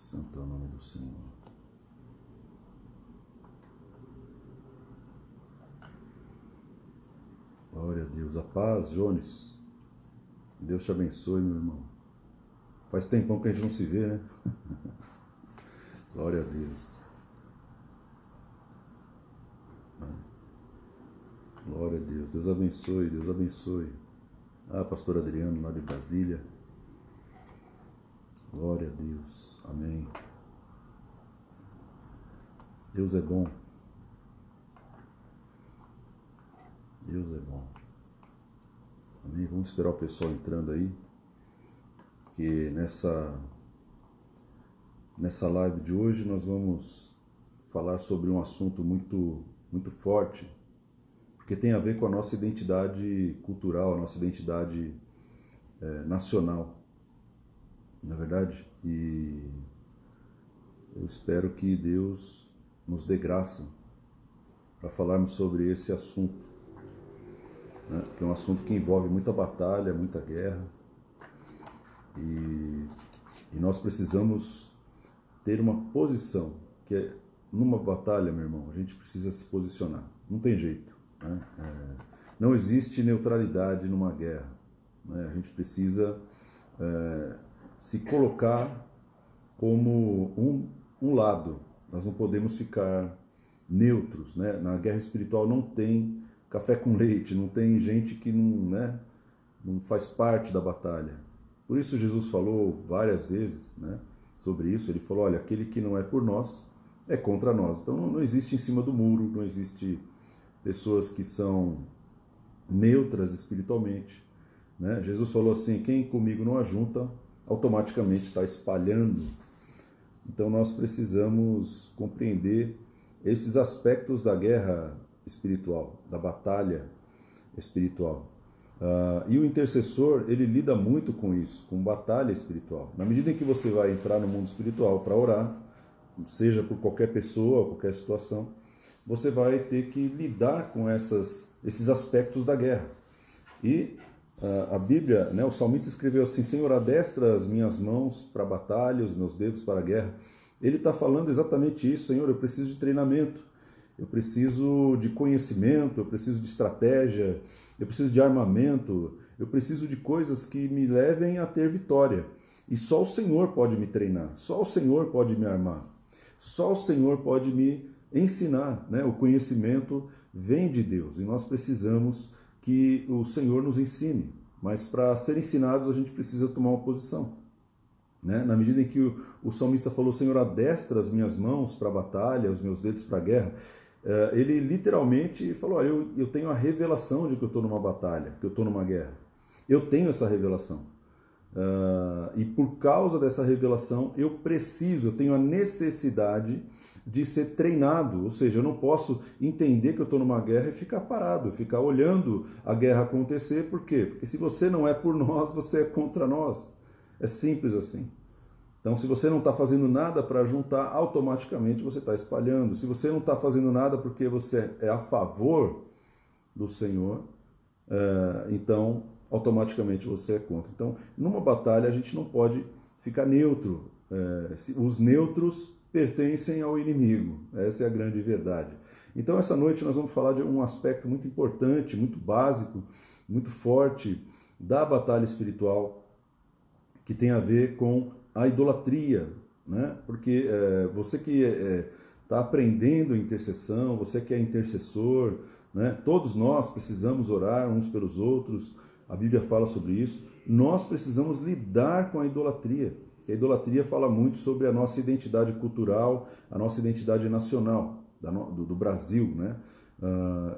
Santo é o nome do Senhor. Glória a Deus. A paz, Jones. Deus te abençoe, meu irmão. Faz tempão que a gente não se vê, né? Glória a Deus. Glória a Deus. Deus abençoe, Deus abençoe. Ah, pastor Adriano, lá de Brasília. Glória a Deus. Amém. Deus é bom. Deus é bom. Amém. Vamos esperar o pessoal entrando aí. Que nessa live de hoje nós vamos falar sobre um assunto muito forte, porque tem a ver com a nossa identidade cultural, a nossa identidade nacional, na verdade. E eu espero que Deus nos dê graça para falarmos sobre esse assunto, né? Que é um assunto que envolve muita batalha, muita guerra, e nós precisamos ter uma posição, que é numa batalha, meu irmão, a gente precisa se posicionar, não tem jeito, né? Não existe neutralidade numa guerra, né? A gente precisa se colocar como um lado, nós não podemos ficar neutros, né? Na guerra espiritual não tem café com leite, não tem gente que não faz parte da batalha. Por isso Jesus falou várias vezes, né, sobre isso. Ele falou, olha, aquele que não é por nós é contra nós. Então não existe em cima do muro, não existe pessoas que são neutras espiritualmente, né? Jesus falou assim, quem comigo não ajunta, automaticamente está espalhando. Então nós precisamos compreender esses aspectos da guerra espiritual, da batalha espiritual. E o intercessor, ele lida muito com isso, com batalha espiritual. Na medida em que você vai entrar no mundo espiritual para orar, seja por qualquer pessoa, qualquer situação, você vai ter que lidar com esses aspectos da guerra. E a Bíblia, né, o salmista escreveu assim, Senhor, adestra as minhas mãos para a batalha, os meus dedos para a guerra. Ele está falando exatamente isso, Senhor, eu preciso de treinamento, eu preciso de conhecimento, eu preciso de estratégia, eu preciso de armamento, eu preciso de coisas que me levem a ter vitória. E só o Senhor pode me treinar, só o Senhor pode me armar, só o Senhor pode me ensinar, né? O conhecimento vem de Deus e nós precisamos que o Senhor nos ensine. Mas para ser ensinados a gente precisa tomar uma posição, né? Na medida em que o salmista falou, Senhor, adestra as minhas mãos para a batalha, os meus dedos para a guerra, ele literalmente falou, olha, eu tenho a revelação de que eu estou numa batalha, que eu estou numa guerra. Eu tenho essa revelação. E por causa dessa revelação, eu tenho a necessidade de ser treinado. Ou seja, eu não posso entender que eu estou numa guerra e ficar parado, ficar olhando a guerra acontecer. Por quê? Porque se você não é por nós, você é contra nós. É simples assim. Então, se você não está fazendo nada para juntar, automaticamente você está espalhando. Se você não está fazendo nada porque você é a favor do Senhor, então, automaticamente você é contra. Então, numa batalha, a gente não pode ficar neutro. Os neutros pertencem ao inimigo. Essa é a grande verdade. Então, essa noite nós vamos falar de um aspecto muito importante, muito básico, muito forte da batalha espiritual, que tem a ver com a idolatria, né? Porque você que está aprendendo intercessão, você que é intercessor, né? Todos nós precisamos orar uns pelos outros, a Bíblia fala sobre isso. Nós precisamos lidar com a idolatria. A idolatria fala muito sobre a nossa identidade cultural, a nossa identidade nacional do Brasil, né?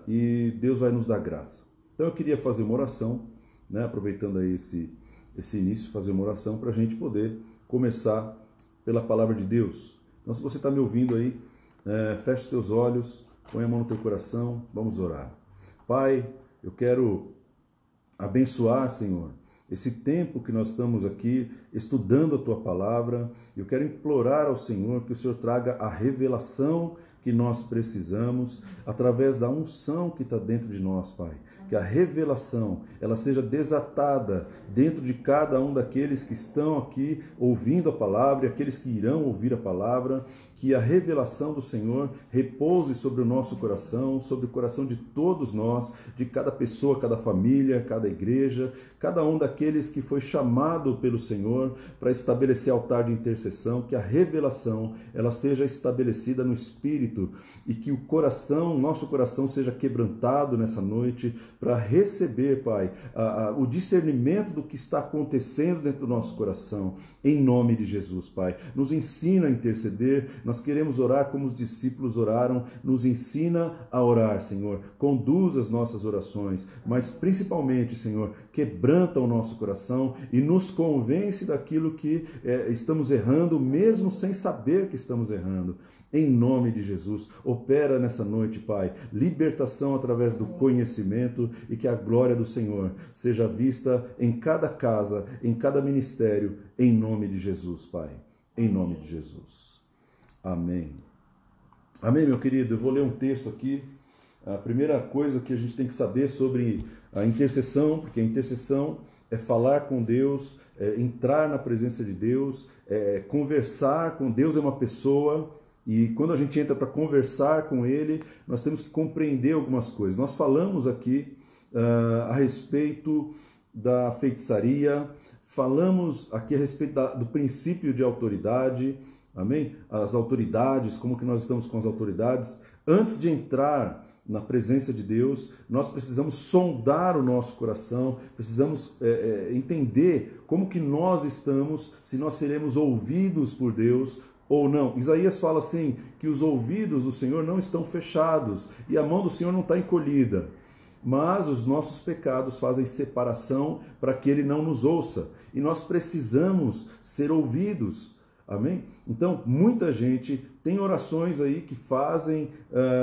E Deus vai nos dar graça. Então eu queria fazer uma oração, né? Aproveitando aí esse início, fazer uma oração para a gente poder começar pela palavra de Deus. Então, se você está me ouvindo aí, feche os teus olhos, põe a mão no teu coração, vamos orar. Pai, eu quero abençoar, Senhor, esse tempo que nós estamos aqui estudando a tua palavra. Eu quero implorar ao Senhor que o Senhor traga a revelação que nós precisamos através da unção que está dentro de nós, Pai. que a revelação ela seja desatada dentro de cada um daqueles que estão aqui ouvindo a palavra e aqueles que irão ouvir a palavra, que a revelação do Senhor repouse sobre o nosso coração, sobre o coração de todos nós, de cada pessoa, cada família, cada igreja, cada um daqueles que foi chamado pelo Senhor para estabelecer altar de intercessão, que a revelação ela seja estabelecida no Espírito e que o coração, nosso coração seja quebrantado nessa noite para receber, Pai, o discernimento do que está acontecendo dentro do nosso coração, em nome de Jesus, Pai. Nos ensina a interceder, nós queremos orar como os discípulos oraram, nos ensina a orar, Senhor. Conduz as nossas orações, mas principalmente, Senhor, quebranta o nosso coração e nos convence daquilo que estamos errando, mesmo sem saber que estamos errando. Em nome de Jesus, opera nessa noite, Pai, libertação através do conhecimento e que a glória do Senhor seja vista em cada casa, em cada ministério, em nome de Jesus, Pai. Em nome de Jesus. Amém. Amém, meu querido. Eu vou ler um texto aqui. A primeira coisa que a gente tem que saber sobre a intercessão, porque a intercessão é falar com Deus, é entrar na presença de Deus, é conversar com Deus, é uma pessoa. E quando a gente entra para conversar com Ele, nós temos que compreender algumas coisas. Nós falamos aqui a respeito da feitiçaria, falamos aqui a respeito do princípio de autoridade, amém? As autoridades, como que nós estamos com as autoridades. Antes de entrar na presença de Deus, nós precisamos sondar o nosso coração, precisamos entender como que nós estamos, se nós seremos ouvidos por Deus ou não. Isaías fala assim, que os ouvidos do Senhor não estão fechados e a mão do Senhor não está encolhida, mas os nossos pecados fazem separação para que Ele não nos ouça e nós precisamos ser ouvidos. Amém? Então, muita gente tem orações aí que fazem,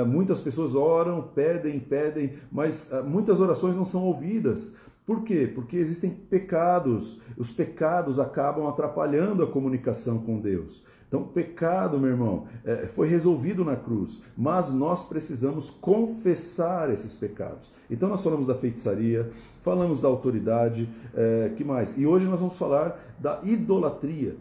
muitas pessoas oram, pedem, mas muitas orações não são ouvidas. Por quê? Porque existem pecados. Os pecados acabam atrapalhando a comunicação com Deus. Então, o pecado, meu irmão, foi resolvido na cruz, mas nós precisamos confessar esses pecados. Então, nós falamos da feitiçaria, falamos da autoridade, que mais? E hoje nós vamos falar da idolatria.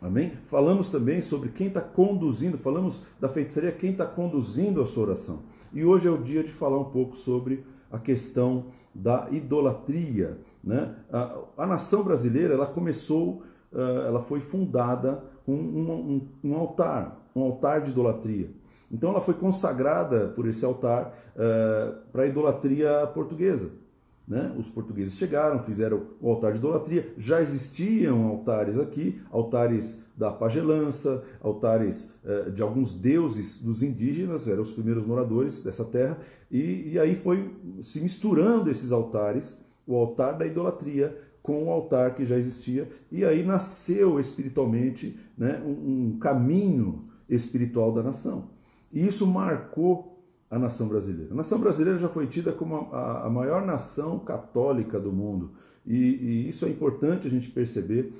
Amém? Falamos também sobre quem está conduzindo, falamos da feitiçaria, quem está conduzindo a sua oração. E hoje é o dia de falar um pouco sobre a questão da idolatria, né? A nação brasileira, ela começou, ela foi fundada com um altar de idolatria. Então ela foi consagrada por esse altar para a idolatria portuguesa. Né? Os portugueses chegaram, fizeram o altar de idolatria, já existiam altares aqui, altares da pagelança, altares de alguns deuses dos indígenas, eram os primeiros moradores dessa terra, e aí foi se misturando esses altares, o altar da idolatria com o altar que já existia, e aí nasceu espiritualmente, né, um caminho espiritual da nação. E isso marcou a nação brasileira. A nação brasileira já foi tida como a maior nação católica do mundo. E isso é importante a gente perceber,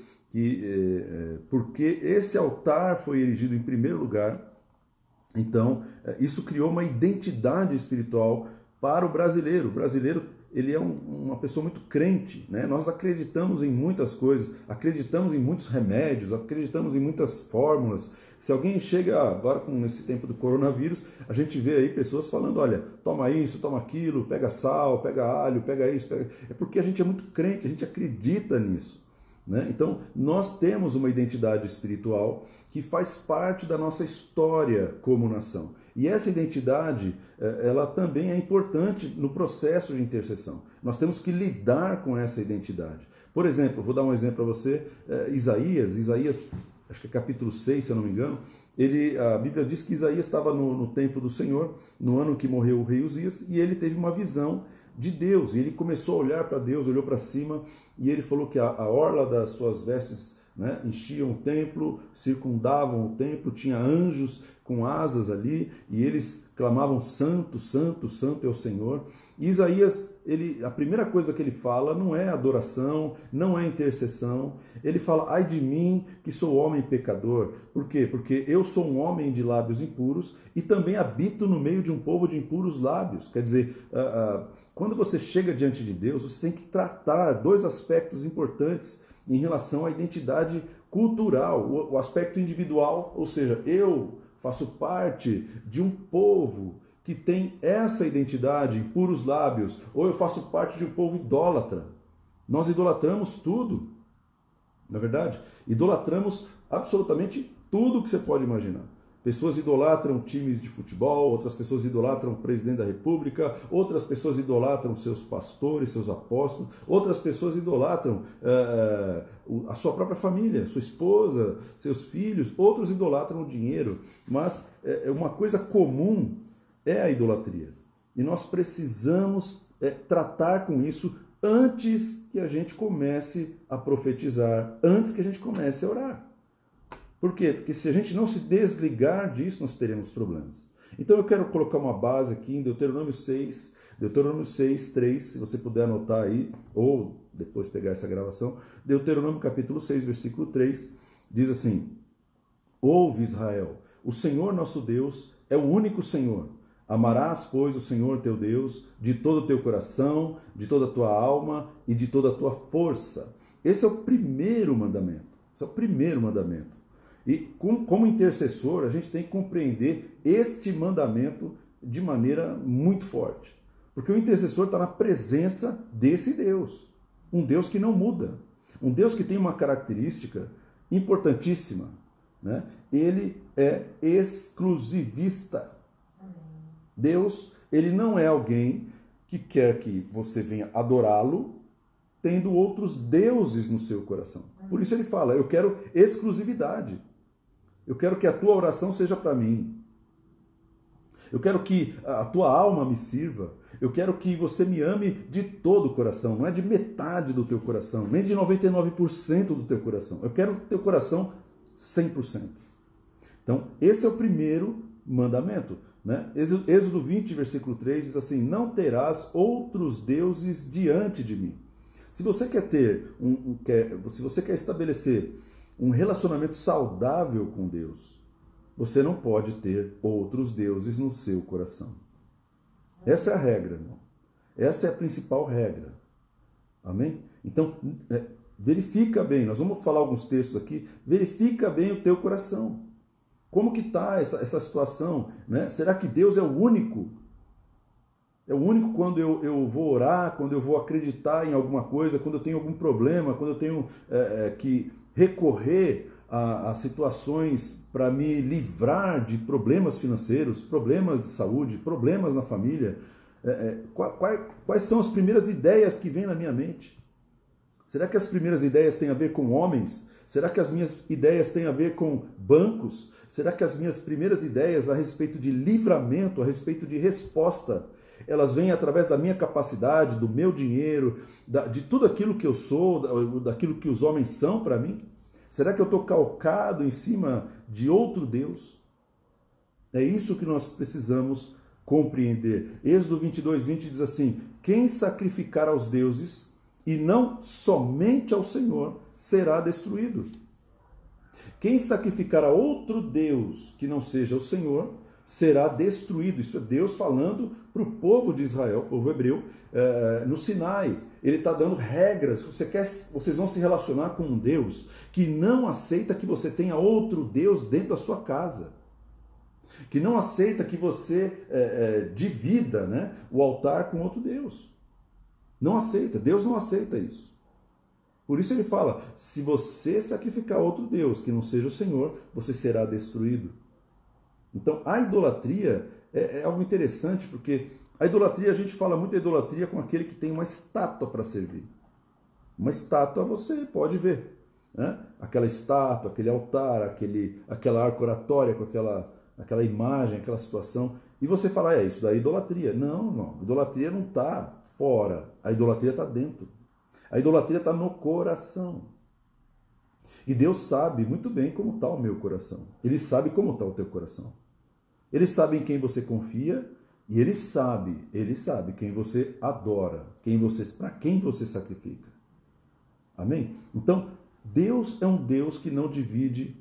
porque esse altar foi erigido em primeiro lugar. Então, isso criou uma identidade espiritual para o brasileiro. O brasileiro, ele é uma pessoa muito crente, né? Nós acreditamos em muitas coisas, acreditamos em muitos remédios, acreditamos em muitas fórmulas. Se alguém chega agora com esse tempo do coronavírus, a gente vê aí pessoas falando, olha, toma isso, toma aquilo, pega sal, pega alho, pega isso, pega... É porque a gente é muito crente, a gente acredita nisso. Né? Então, nós temos uma identidade espiritual que faz parte da nossa história como nação. E essa identidade, ela também é importante no processo de intercessão. Nós temos que lidar com essa identidade. Por exemplo, vou dar um exemplo para você, Isaías, acho que é capítulo 6, se eu não me engano, a Bíblia diz que Isaías estava no templo do Senhor, no ano que morreu o rei Uzias, e ele teve uma visão de Deus, e ele começou a olhar para Deus, olhou para cima, e ele falou que a orla das suas vestes, né, enchiam o templo, circundavam o templo, tinha anjos com asas ali, e eles clamavam, santo, santo, santo é o Senhor, E Isaías, a primeira coisa que ele fala não é adoração, não é intercessão. Ele fala, ai de mim que sou homem pecador. Por quê? Porque eu sou um homem de lábios impuros e também habito no meio de um povo de impuros lábios. Quer dizer, quando você chega diante de Deus, você tem que tratar dois aspectos importantes em relação à identidade cultural. O aspecto individual, ou seja, eu faço parte de um povo que tem essa identidade, impuros lábios, ou eu faço parte de um povo idólatra. Nós idolatramos tudo, na verdade, idolatramos absolutamente tudo que você pode imaginar. Pessoas idolatram times de futebol, outras pessoas idolatram o presidente da república, outras pessoas idolatram seus pastores, seus apóstolos, outras pessoas idolatram a sua própria família, sua esposa, seus filhos, outros idolatram o dinheiro. Mas uma coisa comum é a idolatria. E nós precisamos tratar com isso antes que a gente comece a profetizar, antes que a gente comece a orar. Por quê? Porque se a gente não se desligar disso, nós teremos problemas. Então eu quero colocar uma base aqui em Deuteronômio 6, 3, se você puder anotar aí, ou depois pegar essa gravação. Deuteronômio capítulo 6, versículo 3, diz assim: ouve, Israel, o Senhor nosso Deus é o único Senhor. Amarás, pois, o Senhor teu Deus de todo o teu coração, de toda a tua alma e de toda a tua força. Esse é o primeiro mandamento. Esse é o primeiro mandamento. E como intercessor, a gente tem que compreender este mandamento de maneira muito forte. Porque o intercessor está na presença desse Deus. Um Deus que não muda. Um Deus que tem uma característica importantíssima, né? Ele é exclusivista. Deus, ele não é alguém que quer que você venha adorá-lo tendo outros deuses no seu coração. Por isso ele fala, eu quero exclusividade. Eu quero que a tua oração seja para mim. Eu quero que a tua alma me sirva. Eu quero que você me ame de todo o coração. Não é de metade do teu coração, nem de 99% do teu coração. Eu quero o teu coração 100%. Então, esse é o primeiro mandamento, né? Êxodo 20, versículo 3 diz assim, não terás outros deuses diante de mim. Se você quer se você quer estabelecer um relacionamento saudável com Deus, você não pode ter outros deuses no seu coração. Essa é a regra, irmão. Essa é a principal regra. Amém? Então, verifica bem, nós vamos falar alguns textos aqui, verifica bem o teu coração. Como que está essa situação, né? Será que Deus é o único? É o único quando eu vou orar, quando eu vou acreditar em alguma coisa, quando eu tenho algum problema, quando eu tenho que recorrer a situações para me livrar de problemas financeiros, problemas de saúde, problemas na família. Quais são as primeiras ideias que vêm na minha mente? Será que as primeiras ideias têm a ver com homens? Será que as minhas ideias têm a ver com bancos? Será que as minhas primeiras ideias a respeito de livramento, a respeito de resposta, elas vêm através da minha capacidade, do meu dinheiro, de tudo aquilo que eu sou, daquilo que os homens são para mim? Será que eu estou calcado em cima de outro Deus? É isso que nós precisamos compreender. Êxodo 22, 20 diz assim, quem sacrificar aos deuses e não somente ao Senhor será destruído. Quem sacrificar a outro Deus que não seja o Senhor será destruído. Isso é Deus falando para o povo de Israel, povo hebreu, no Sinai. Ele está dando regras. Vocês vão se relacionar com um Deus que não aceita que você tenha outro Deus dentro da sua casa. Que não aceita que você divida, né, o altar com outro Deus. Não aceita. Deus não aceita isso. Por isso ele fala, se você sacrificar outro Deus que não seja o Senhor, você será destruído. Então, a idolatria é algo interessante, porque a idolatria, a gente fala muito da idolatria com aquele que tem uma estátua para servir. Uma estátua você pode ver, né? Aquela estátua, aquele altar, aquela arca oratória com aquela imagem, aquela situação. E você fala, isso daí é idolatria. Não, irmão, a idolatria não está fora, a idolatria está dentro. A idolatria está no coração. E Deus sabe muito bem como está o meu coração. Ele sabe como está o teu coração. Ele sabe em quem você confia E ele sabe quem você adora, para quem você sacrifica. Amém? Então, Deus é um Deus que não divide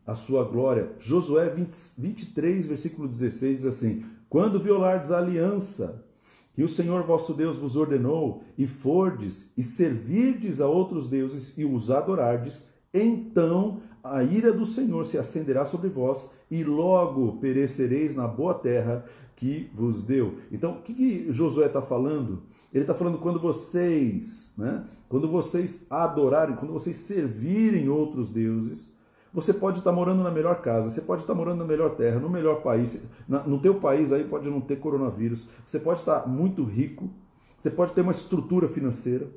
a sua glória. Josué 23, versículo 16 diz assim: quando violardes a aliança que o Senhor vosso Deus vos ordenou, e fordes e servirdes a outros deuses e os adorardes, então a ira do Senhor se acenderá sobre vós, e logo perecereis na boa terra que vos deu. Então, o que Josué está falando? Ele está falando quando vocês adorarem, quando vocês servirem outros deuses, você pode estar morando na melhor casa, você pode estar morando na melhor terra, no melhor país. No teu país aí pode não ter coronavírus, você pode estar muito rico, você pode ter uma estrutura financeira.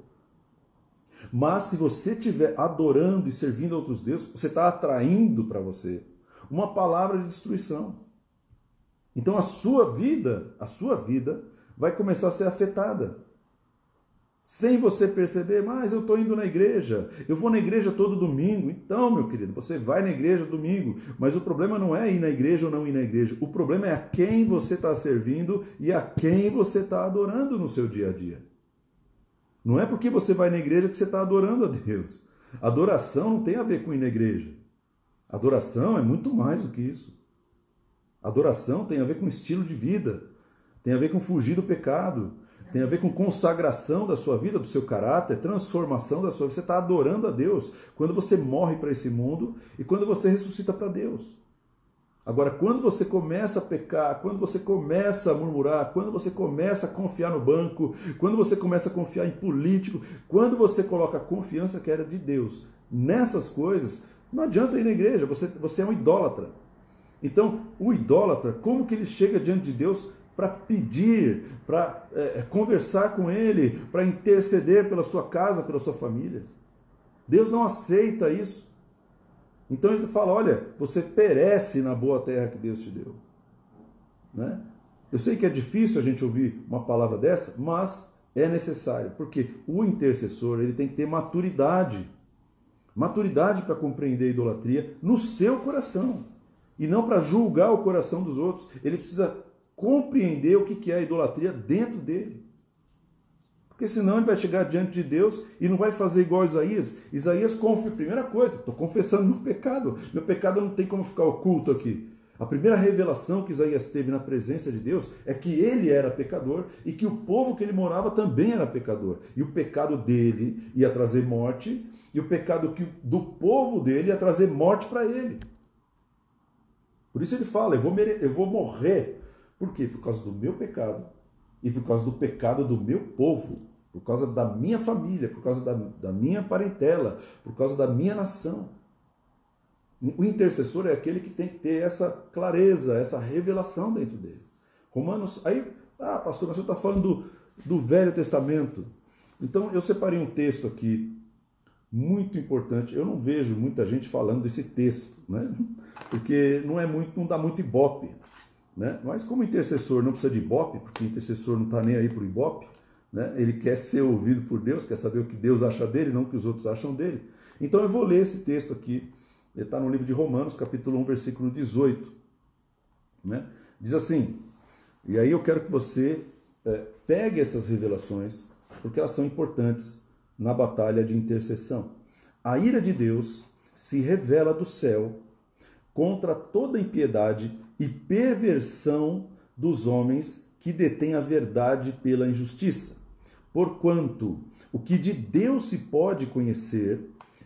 Mas se você estiver adorando e servindo a outros deuses, você está atraindo para você uma palavra de destruição. Então a sua vida vai começar a ser afetada. Sem você perceber, mas eu estou indo na igreja, eu vou na igreja todo domingo. Então, meu querido, você vai na igreja domingo, mas o problema não é ir na igreja ou não ir na igreja. O problema é a quem você está servindo e a quem você está adorando no seu dia a dia. Não é porque você vai na igreja que você está adorando a Deus. Adoração não tem a ver com ir na igreja. Adoração é muito mais do que isso. Adoração tem a ver com estilo de vida, tem a ver com fugir do pecado, tem a ver com consagração da sua vida, do seu caráter, transformação da sua vida. Você está adorando a Deus quando você morre para esse mundo e quando você ressuscita para Deus. Agora, quando você começa a pecar, quando você começa a murmurar, quando você começa a confiar no banco, quando você começa a confiar em político, quando você coloca a confiança que era de Deus nessas coisas, não adianta ir na igreja, você é um idólatra. Então, o idólatra, como que ele chega diante de Deus para pedir, para conversar com Ele, para interceder pela sua casa, pela sua família? Deus não aceita isso. Então ele fala, olha, você perece na boa terra que Deus te deu. Né? Eu sei que é difícil a gente ouvir uma palavra dessa, mas é necessário, porque o intercessor ele tem que ter maturidade para compreender a idolatria no seu coração, e não para julgar o coração dos outros. Ele precisa compreender o que é a idolatria dentro dele. Porque senão ele vai chegar diante de Deus e não vai fazer igual Isaías. Isaías confia, primeira coisa, estou confessando meu pecado não tem como ficar oculto aqui. A primeira revelação que Isaías teve na presença de Deus é que ele era pecador e que o povo que ele morava também era pecador. E o pecado dele ia trazer morte, e o pecado do povo dele ia trazer morte para ele. Por isso ele fala, eu vou morrer. Por quê? Por causa do meu pecado e por causa do pecado do meu povo, por causa da minha família, por causa da minha parentela, por causa da minha nação. O intercessor é aquele que tem que ter essa clareza, essa revelação dentro dele. Romanos, pastor, mas você está falando do Velho Testamento. Então eu separei um texto aqui muito importante. Eu não vejo muita gente falando desse texto, né? Porque não dá muito ibope. Né? Mas como intercessor não precisa de ibope, porque o intercessor não está nem aí para o ibope, né? Ele quer ser ouvido por Deus, quer saber o que Deus acha dele, não o que os outros acham dele. Então eu vou ler esse texto aqui, ele está no livro de Romanos, capítulo 1, versículo 18. Né? Diz assim, e aí eu quero que você pegue essas revelações, porque elas são importantes na batalha de intercessão. A ira de Deus se revela do céu contra toda impiedade e perversão dos homens que detêm a verdade pela injustiça. Porquanto o que de Deus se pode conhecer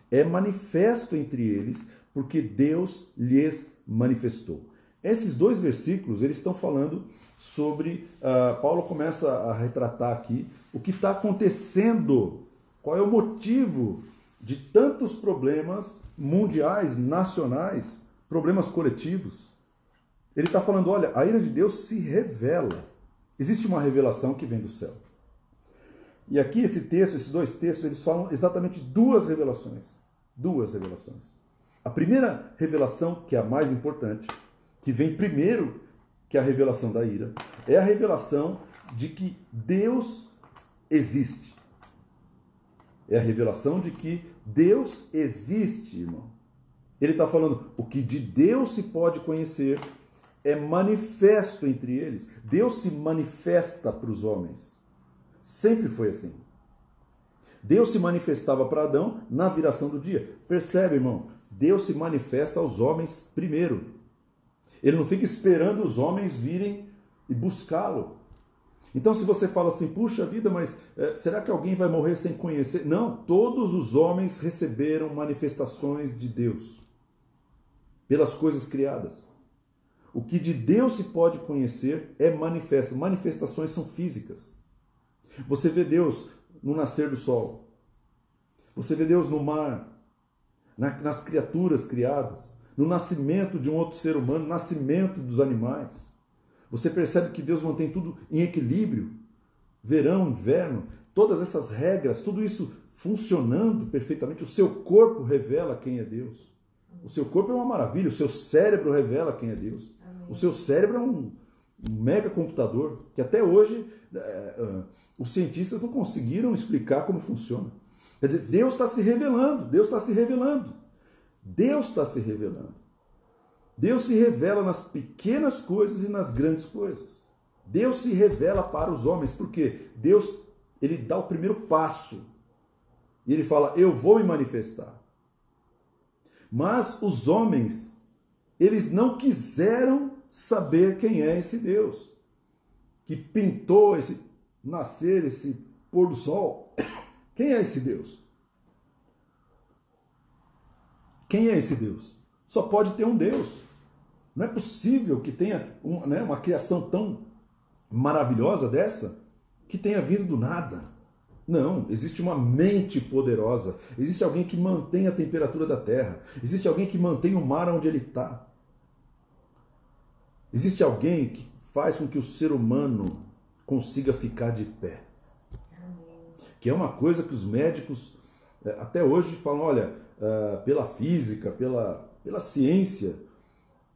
é manifesto entre eles, porque Deus lhes manifestou. Esses dois versículos, eles estão falando sobre... Paulo começa a retratar aqui o que está acontecendo, qual é o motivo de tantos problemas mundiais, nacionais, problemas coletivos. Ele está falando, olha, a ira de Deus se revela. Existe uma revelação que vem do céu. E aqui esses dois textos, eles falam exatamente duas revelações. Duas revelações. A primeira revelação, que é a mais importante, que vem primeiro que a revelação da ira, é a revelação de que Deus existe. É a revelação de que Deus existe, irmão. Ele está falando, o que de Deus se pode conhecer é manifesto entre eles. Deus se manifesta para os homens. Sempre foi assim. Deus se manifestava para Adão na viração do dia. Percebe, irmão? Deus se manifesta aos homens primeiro. Ele não fica esperando os homens virem e buscá-lo. Então, se você fala assim, puxa vida, mas será que alguém vai morrer sem conhecer? Não, todos os homens receberam manifestações de Deus pelas coisas criadas. O que de Deus se pode conhecer é manifesto. Manifestações são físicas. Você vê Deus no nascer do sol. Você vê Deus no mar, nas criaturas criadas, no nascimento de um outro ser humano, no nascimento dos animais. Você percebe que Deus mantém tudo em equilíbrio. Verão, inverno, todas essas regras, tudo isso funcionando perfeitamente. O seu corpo revela quem é Deus. O seu corpo é uma maravilha, o seu cérebro revela quem é Deus. O seu cérebro é um mega computador que até hoje os cientistas não conseguiram explicar como funciona. Quer dizer, Deus está se revelando, Deus está se revelando. Deus está se revelando. Deus se revela nas pequenas coisas e nas grandes coisas. Deus se revela para os homens, porque Deus, ele dá o primeiro passo. E ele fala, eu vou me manifestar. Mas os homens, eles não quiseram saber quem é esse Deus que pintou esse nascer, esse pôr do sol. Quem é esse Deus? Quem é esse Deus? Só pode ter um Deus. Não é possível que tenha uma criação tão maravilhosa dessa que tenha vindo do nada. Não, existe uma mente poderosa. Existe alguém que mantém a temperatura da terra. Existe alguém que mantém o mar onde ele está. Existe alguém que faz com que o ser humano consiga ficar de pé. Que é uma coisa que os médicos até hoje falam, olha, pela física, pela ciência,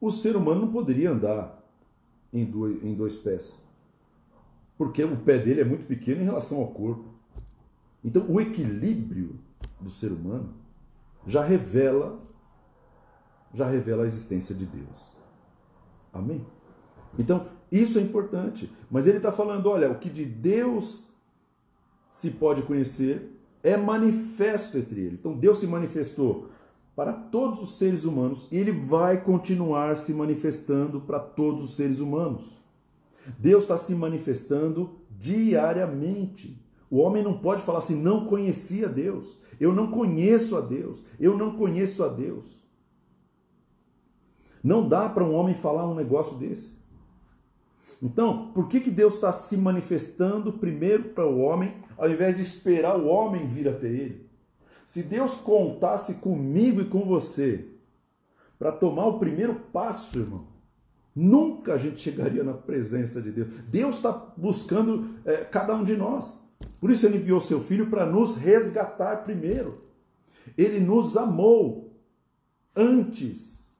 o ser humano não poderia andar em dois pés. Porque o pé dele é muito pequeno em relação ao corpo. Então, o equilíbrio do ser humano já revela a existência de Deus. Amém? Então, isso é importante. Mas ele está falando, olha, o que de Deus se pode conhecer é manifesto entre eles. Então, Deus se manifestou para todos os seres humanos e ele vai continuar se manifestando para todos os seres humanos. Deus está se manifestando diariamente. O homem não pode falar assim, não conhecia Deus. Eu não conheço a Deus. Eu não conheço a Deus. Não dá para um homem falar um negócio desse. Então, por que Deus está se manifestando primeiro para o homem, ao invés de esperar o homem vir até ele? Se Deus contasse comigo e com você para tomar o primeiro passo, irmão, nunca a gente chegaria na presença de Deus. Deus está buscando cada um de nós. Por isso ele enviou seu Filho para nos resgatar primeiro. Ele nos amou antes.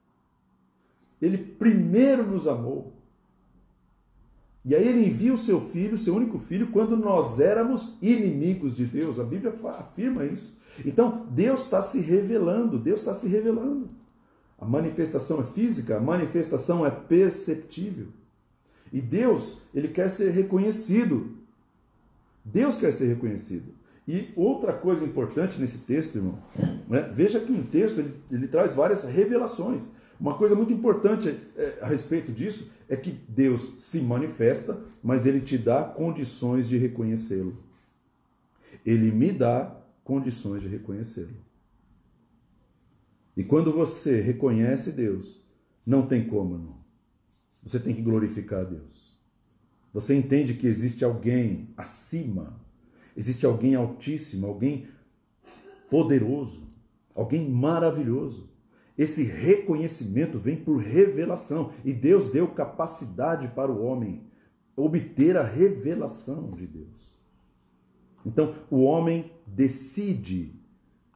Ele primeiro nos amou. E aí ele envia o seu Filho, seu único Filho, quando nós éramos inimigos de Deus. A Bíblia afirma isso. Então, Deus está se revelando. Deus está se revelando. A manifestação é física, a manifestação é perceptível. E Deus, ele quer ser reconhecido. Deus quer ser reconhecido. E outra coisa importante nesse texto, irmão, veja que um texto ele traz várias revelações. Uma coisa muito importante a respeito disso é que Deus se manifesta, mas ele te dá condições de reconhecê-lo. Ele me dá condições de reconhecê-lo. E quando você reconhece Deus, não tem como, irmão. Você tem que glorificar a Deus. Você entende que existe alguém acima, existe alguém altíssimo, alguém poderoso, alguém maravilhoso. Esse reconhecimento vem por revelação. E Deus deu capacidade para o homem obter a revelação de Deus. Então, o homem decide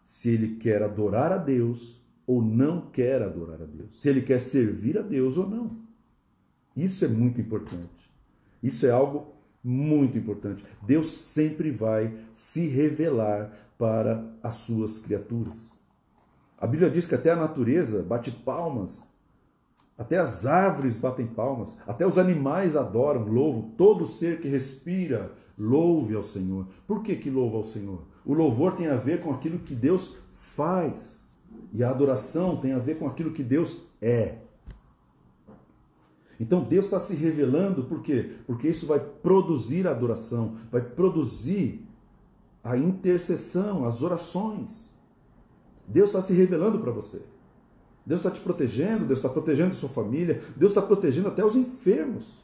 se ele quer adorar a Deus ou não quer adorar a Deus. Se ele quer servir a Deus ou não. Isso é muito importante. Isso é algo muito importante. Deus sempre vai se revelar para as suas criaturas. A Bíblia diz que até a natureza bate palmas Até as árvores batem palmas, até os animais adoram, louvam, todo ser que respira, louve ao Senhor. Por que que louva ao Senhor? O louvor tem a ver com aquilo que Deus faz, e a adoração tem a ver com aquilo que Deus é. Então Deus está se revelando, por quê? Porque isso vai produzir a adoração, vai produzir a intercessão, as orações. Deus está se revelando para você. Deus está te protegendo, Deus está protegendo sua família, Deus está protegendo até os enfermos.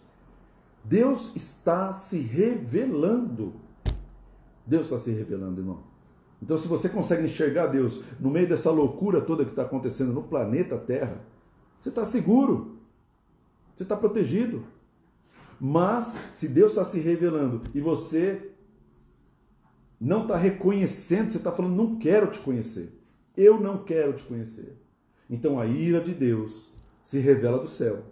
Deus está se revelando. Deus está se revelando, irmão. Então, se você consegue enxergar Deus no meio dessa loucura toda que está acontecendo no planeta Terra, você está seguro, você está protegido. Mas, se Deus está se revelando e você não está reconhecendo, você está falando, não quero te conhecer, eu não quero te conhecer. Então a ira de Deus se revela do céu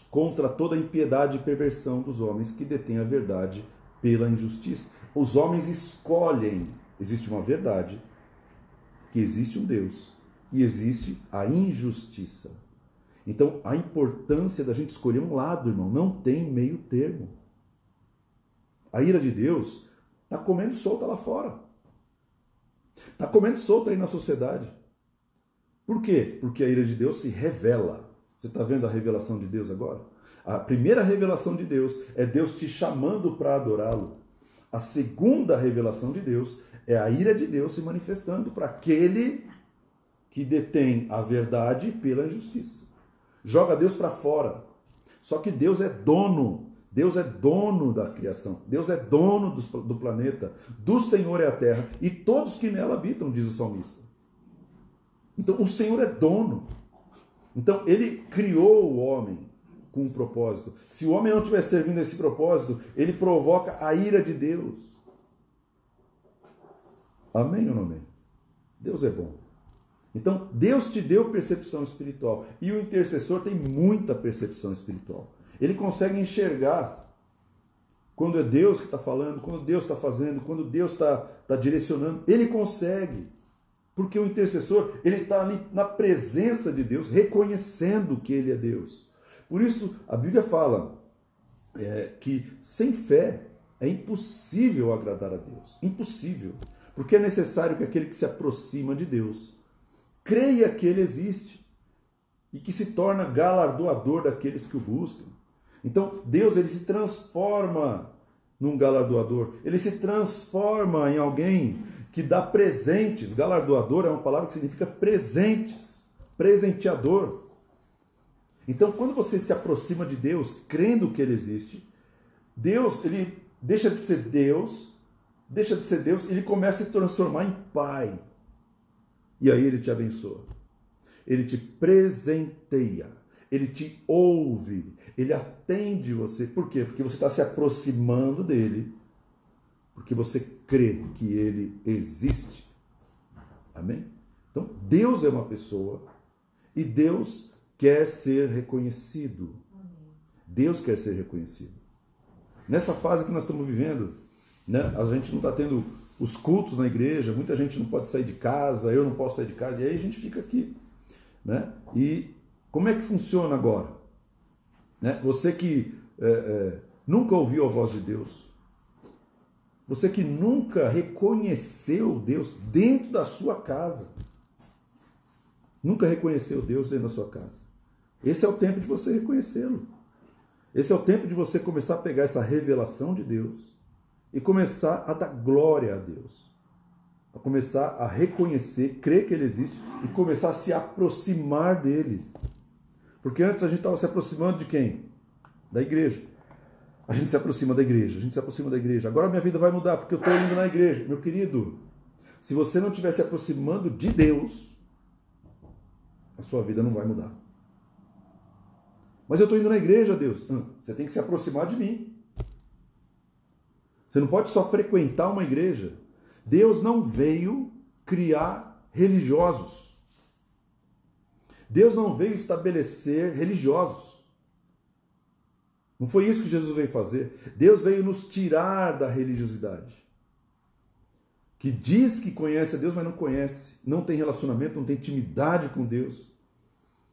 contra toda a impiedade e perversão dos homens que detêm a verdade pela injustiça. Os homens escolhem, existe uma verdade, que existe um Deus e existe a injustiça. Então a importância da gente escolher um lado, irmão, não tem meio termo. A ira de Deus está comendo solta lá fora. Está comendo solta aí na sociedade. Por quê? Porque a ira de Deus se revela. Você está vendo a revelação de Deus agora? A primeira revelação de Deus é Deus te chamando para adorá-lo. A segunda revelação de Deus é a ira de Deus se manifestando para aquele que detém a verdade pela injustiça. Joga Deus para fora. Só que Deus é dono. Deus é dono da criação. Deus é dono do planeta. Do Senhor é a terra e todos que nela habitam, diz o salmista. Então, o Senhor é dono. Então, ele criou o homem com um propósito. Se o homem não estiver servindo a esse propósito, ele provoca a ira de Deus. Amém ou não amém? Deus é bom. Então, Deus te deu percepção espiritual. E o intercessor tem muita percepção espiritual. Ele consegue enxergar quando é Deus que está falando, quando Deus está fazendo, quando Deus está direcionando. Ele consegue. Porque o intercessor, ele está ali na presença de Deus, reconhecendo que ele é Deus. Por isso, a Bíblia fala que sem fé é impossível agradar a Deus. Impossível. Porque é necessário que aquele que se aproxima de Deus creia que ele existe e que se torna galardoador daqueles que o buscam. Então, Deus, ele se transforma num galardoador. Ele se transforma em alguém que dá presentes. Galardoador é uma palavra que significa presentes, presenteador. Então, quando você se aproxima de Deus, crendo que ele existe, Deus, ele deixa de ser Deus, ele começa a se transformar em Pai. E aí ele te abençoa. Ele te presenteia, ele te ouve, ele atende você. Por quê? Porque você está se aproximando dele, porque você crê que ele existe. Amém? Então, Deus é uma pessoa e Deus quer ser reconhecido. Deus quer ser reconhecido. Nessa fase que nós estamos vivendo, né, a gente não está tendo os cultos na igreja, muita gente não pode sair de casa, eu não posso sair de casa, e aí a gente fica aqui. Né? E como é que funciona agora? Né? Você que nunca ouviu a voz de Deus, você que nunca reconheceu Deus dentro da sua casa, nunca reconheceu Deus dentro da sua casa, esse é o tempo de você reconhecê-lo. Esse é o tempo de você começar a pegar essa revelação de Deus e começar a dar glória a Deus. A começar a reconhecer, crer que ele existe e começar a se aproximar dele. Porque antes a gente estava se aproximando de quem? Da igreja. A gente se aproxima da igreja, a gente se aproxima da igreja. Agora minha vida vai mudar porque eu estou indo na igreja. Meu querido, se você não estiver se aproximando de Deus, a sua vida não vai mudar. Mas eu estou indo na igreja, Deus. Você tem que se aproximar de mim. Você não pode só frequentar uma igreja. Deus não veio criar religiosos. Deus não veio estabelecer religiosos. Não foi isso que Jesus veio fazer. Deus veio nos tirar da religiosidade. Que diz que conhece a Deus, mas não conhece. Não tem relacionamento, não tem intimidade com Deus.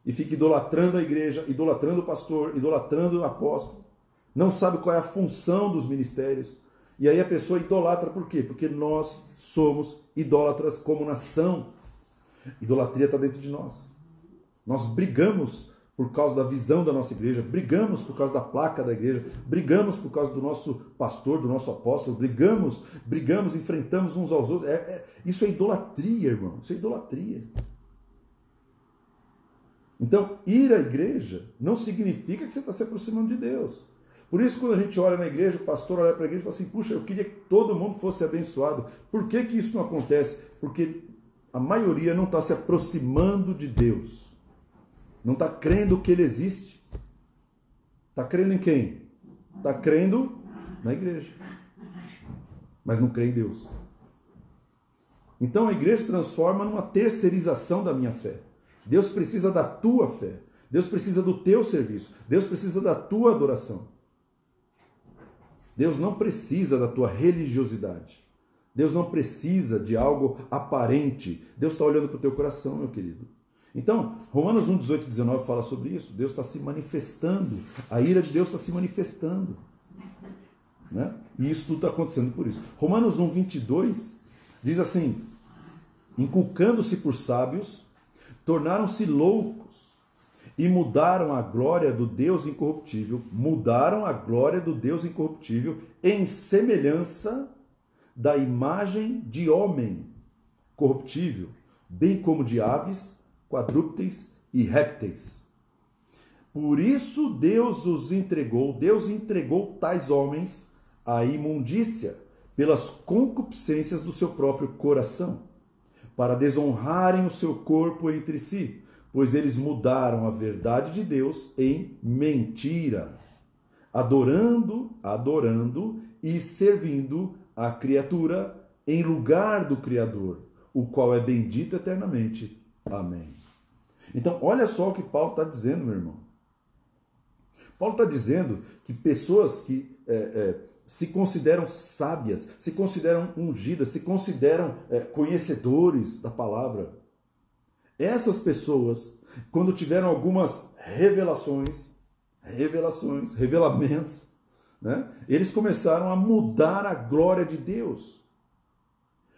e fica idolatrando a igreja, idolatrando o pastor, idolatrando o apóstolo, não sabe qual é a função dos ministérios, e aí a pessoa idolatra por quê? Porque nós somos idólatras como nação. Idolatria está dentro de nós. Nós brigamos por causa da visão da nossa igreja, brigamos por causa da placa da igreja, brigamos por causa do nosso pastor, do nosso apóstolo, brigamos, enfrentamos uns aos outros. Isso é idolatria, irmão, isso é idolatria. Então, ir à igreja não significa que você está se aproximando de Deus. Por isso, quando a gente olha na igreja, o pastor olha para a igreja e fala assim, puxa, eu queria que todo mundo fosse abençoado. Por que que isso não acontece? Porque a maioria não está se aproximando de Deus. Não está crendo que Ele existe. Está crendo em quem? Está crendo na igreja. Mas não crê em Deus. Então a igreja se transforma numa terceirização da minha fé. Deus precisa da tua fé. Deus precisa do teu serviço. Deus precisa da tua adoração. Deus não precisa da tua religiosidade. Deus não precisa de algo aparente. Deus está olhando para o teu coração, meu querido. Então, Romanos 1, 18 e 19 fala sobre isso. Deus está se manifestando. A ira de Deus está se manifestando. Né? E isso tudo está acontecendo por isso. Romanos 1, 22 diz assim, inculcando-se por sábios, tornaram-se loucos e mudaram a glória do Deus incorruptível, em semelhança da imagem de homem corruptível, bem como de aves, quadrúpedes e répteis. Por isso Deus entregou tais homens à imundícia pelas concupiscências do seu próprio coração, para desonrarem o seu corpo entre si, pois eles mudaram a verdade de Deus em mentira, adorando e servindo a criatura em lugar do Criador, o qual é bendito eternamente. Amém. Então, olha só o que Paulo está dizendo, meu irmão. Paulo está dizendo que pessoas que se consideram sábias, se consideram ungidas, se consideram conhecedores da palavra, essas pessoas, quando tiveram algumas revelamentos, né, eles começaram a mudar a glória de Deus.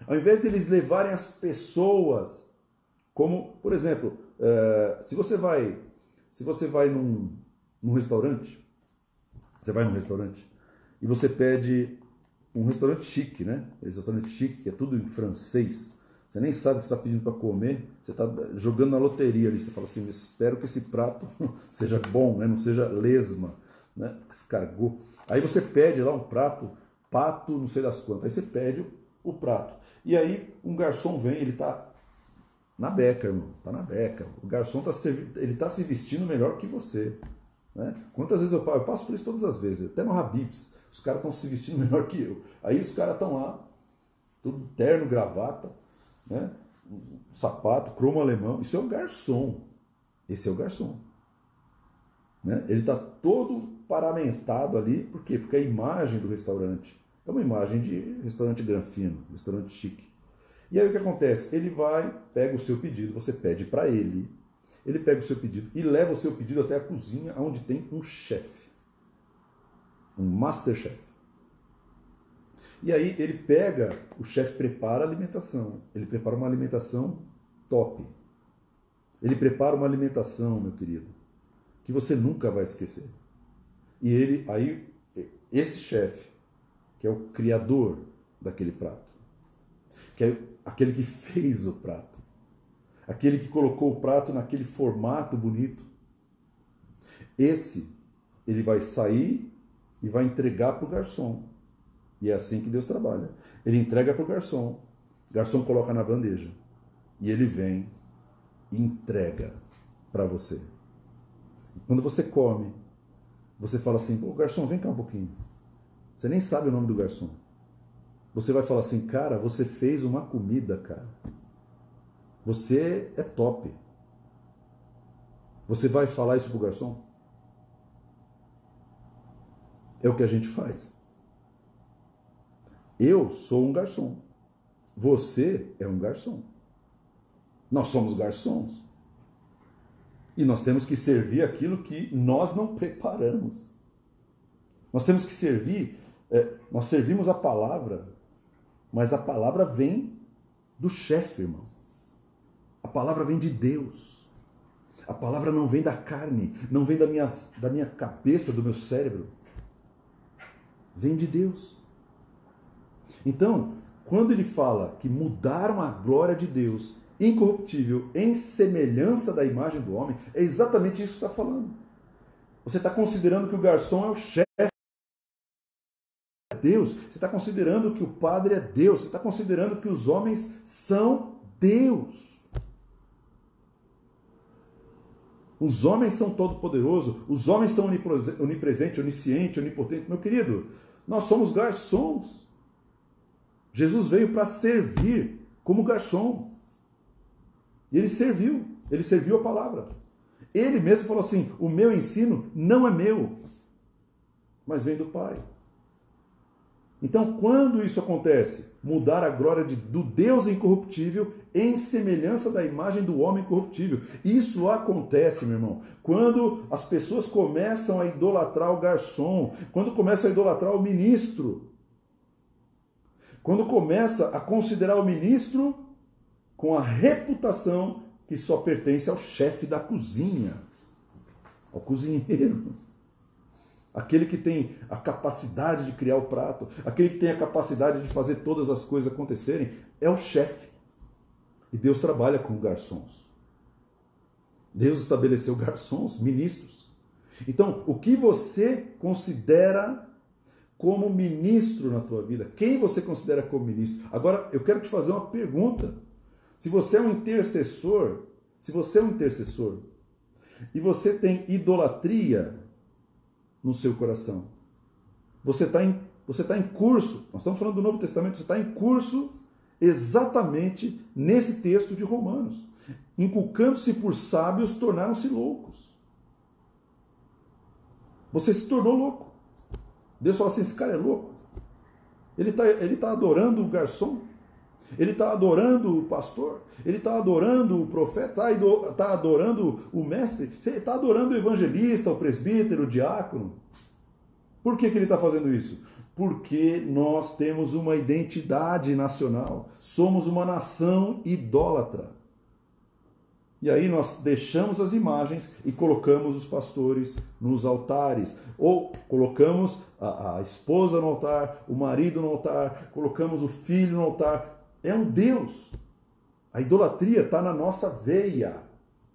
Ao invés de eles levarem as pessoas, como, por exemplo, se você vai num restaurante, você vai num restaurante e você pede um restaurante chique, né? Esse restaurante chique que é tudo em francês. Você nem sabe o que você está pedindo para comer, você está jogando na loteria ali. Você fala assim, espero que esse prato seja bom, né? Não seja lesma, né? Escargot. Aí você pede lá um prato, pato, não sei das quantas. Aí você pede o prato. E aí um garçom vem, ele está na beca, irmão. Está na beca. O garçom está se vestindo melhor que você. Né? Quantas vezes eu passo por isso todas as vezes, até no Habib's, os caras estão se vestindo melhor que eu. Aí os caras estão lá, tudo terno, gravata, né? Sapato, cromo alemão. Isso é o garçom. Esse é o garçom. Né? Ele está todo paramentado ali, por quê? Porque a imagem do restaurante é uma imagem de restaurante granfino, restaurante chique. E aí o que acontece? Ele vai, pega o seu pedido, você pede para ele pega o seu pedido e leva o seu pedido até a cozinha, onde tem um chefe, um master chef. E aí ele pega, o chefe prepara a alimentação, ele prepara uma alimentação top. Ele prepara uma alimentação, meu querido, que você nunca vai esquecer. E esse chefe, que é o criador daquele prato, que é aquele que fez o prato, aquele que colocou o prato naquele formato bonito, ele vai sair e vai entregar para o garçom. E é assim que Deus trabalha. Ele entrega para o garçom coloca na bandeja, e ele vem e entrega para você. Quando você come, você fala assim, pô, garçom, vem cá um pouquinho. Você nem sabe o nome do garçom. Você vai falar assim, cara, você fez uma comida, cara. Você é top. Você vai falar isso pro garçom? É o que a gente faz. Eu sou um garçom. Você é um garçom. Nós somos garçons. E nós temos que servir aquilo que nós não preparamos. Nós temos que servir, nós servimos a palavra, mas a palavra vem do chefe, irmão. A palavra vem de Deus. A palavra não vem da carne, não vem da minha cabeça, do meu cérebro. Vem de Deus. Então, quando ele fala que mudaram a glória de Deus, incorruptível, em semelhança da imagem do homem, é exatamente isso que está falando. Você está considerando que o garçom é o chefe, é Deus. Você está considerando que o padre é Deus. Você está considerando que os homens são Deus. Os homens são todo-poderosos, os homens são onipresente, onisciente, onipotente. Meu querido, nós somos garçons. Jesus veio para servir como garçom. E ele serviu a palavra. Ele mesmo falou assim: o meu ensino não é meu, mas vem do Pai. Então, quando isso acontece? Mudar a glória do Deus incorruptível em semelhança da imagem do homem corruptível. Isso acontece, meu irmão, quando as pessoas começam a idolatrar o garçom, quando começam a idolatrar o ministro, quando começa a considerar o ministro com a reputação que só pertence ao chefe da cozinha, ao cozinheiro. Aquele que tem a capacidade de criar o prato, aquele que tem a capacidade de fazer todas as coisas acontecerem, é o chefe. E Deus trabalha com garçons. Deus estabeleceu garçons, ministros. Então, o que você considera como ministro na tua vida? Quem você considera como ministro? Agora, eu quero te fazer uma pergunta. Se você é um intercessor, e você tem idolatria no seu coração, você está em curso, nós estamos falando do Novo Testamento, você está em curso exatamente nesse texto de Romanos. Inculcando-se por sábios, tornaram-se loucos. Você se tornou louco. Deus fala assim: esse cara é louco. Ele tá adorando o garçom, ele está adorando o pastor, ele está adorando o profeta, está adorando o mestre, ele está adorando o evangelista, o presbítero, o diácono. Por que ele está fazendo isso? Porque nós temos uma identidade nacional, somos uma nação idólatra. E aí nós deixamos as imagens e colocamos os pastores nos altares. Ou colocamos a esposa no altar, o marido no altar, colocamos o filho no altar. É um Deus. A idolatria está na nossa veia.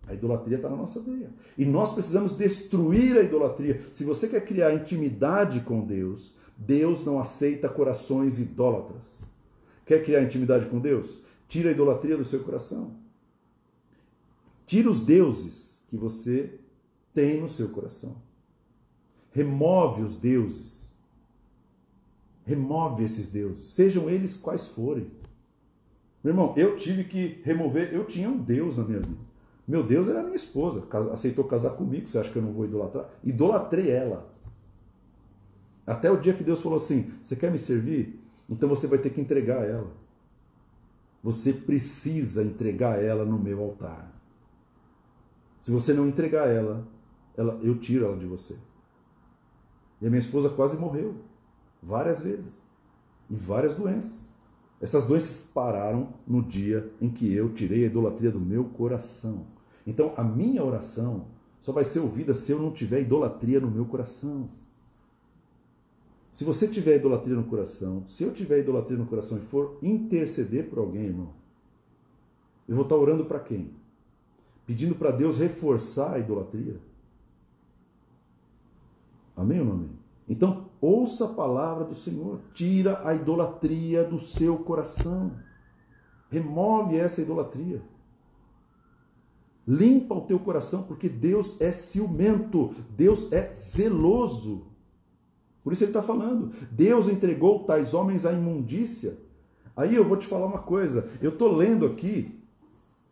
A idolatria está na nossa veia. E nós precisamos destruir a idolatria. Se você quer criar intimidade com Deus, Deus não aceita corações idólatras. Quer criar intimidade com Deus? Tira a idolatria do seu coração. Tira os deuses que você tem no seu coração. Remove os deuses. Remove esses deuses. Sejam eles quais forem. Meu irmão, eu tive que remover. Eu tinha um Deus na minha vida. Meu Deus era a minha esposa. Aceitou casar comigo. Você acha que eu não vou idolatrar? Idolatrei ela. Até o dia que Deus falou assim: você quer me servir? Então você vai ter que entregar ela. Você precisa entregar ela no meu altar. Se você não entregar ela, eu tiro ela de você. E a minha esposa quase morreu. Várias vezes. E várias doenças. Essas doenças pararam no dia em que eu tirei a idolatria do meu coração. Então, a minha oração só vai ser ouvida se eu não tiver idolatria no meu coração. Se você tiver idolatria no coração, se eu tiver idolatria no coração e for interceder por alguém, irmão, eu vou estar orando para quem? Pedindo para Deus reforçar a idolatria? Amém ou não amém? Então, ouça a palavra do Senhor. Tira a idolatria do seu coração. Remove essa idolatria. Limpa o teu coração, porque Deus é ciumento. Deus é zeloso. Por isso ele está falando. Deus entregou tais homens à imundícia. Aí eu vou te falar uma coisa. Eu estou lendo aqui.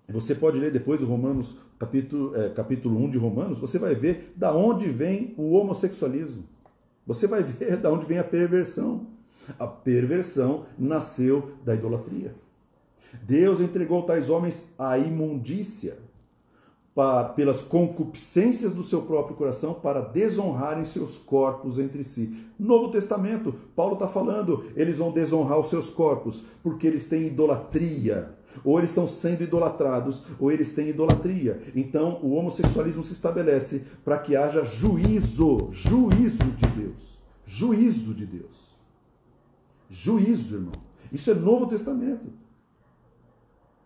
Você pode ler depois o Romanos, capítulo 1 de Romanos. Você vai ver da onde vem o homossexualismo. Você vai ver de onde vem a perversão. A perversão nasceu da idolatria. Deus entregou tais homens à imundícia. pelas concupiscências do seu próprio coração, para desonrarem seus corpos entre si. Novo Testamento, Paulo está falando, eles vão desonrar os seus corpos, porque eles têm idolatria. Ou eles estão sendo idolatrados, ou eles têm idolatria. Então, o homossexualismo se estabelece para que haja juízo de Deus. Juízo de Deus. Juízo, irmão. Isso é Novo Testamento.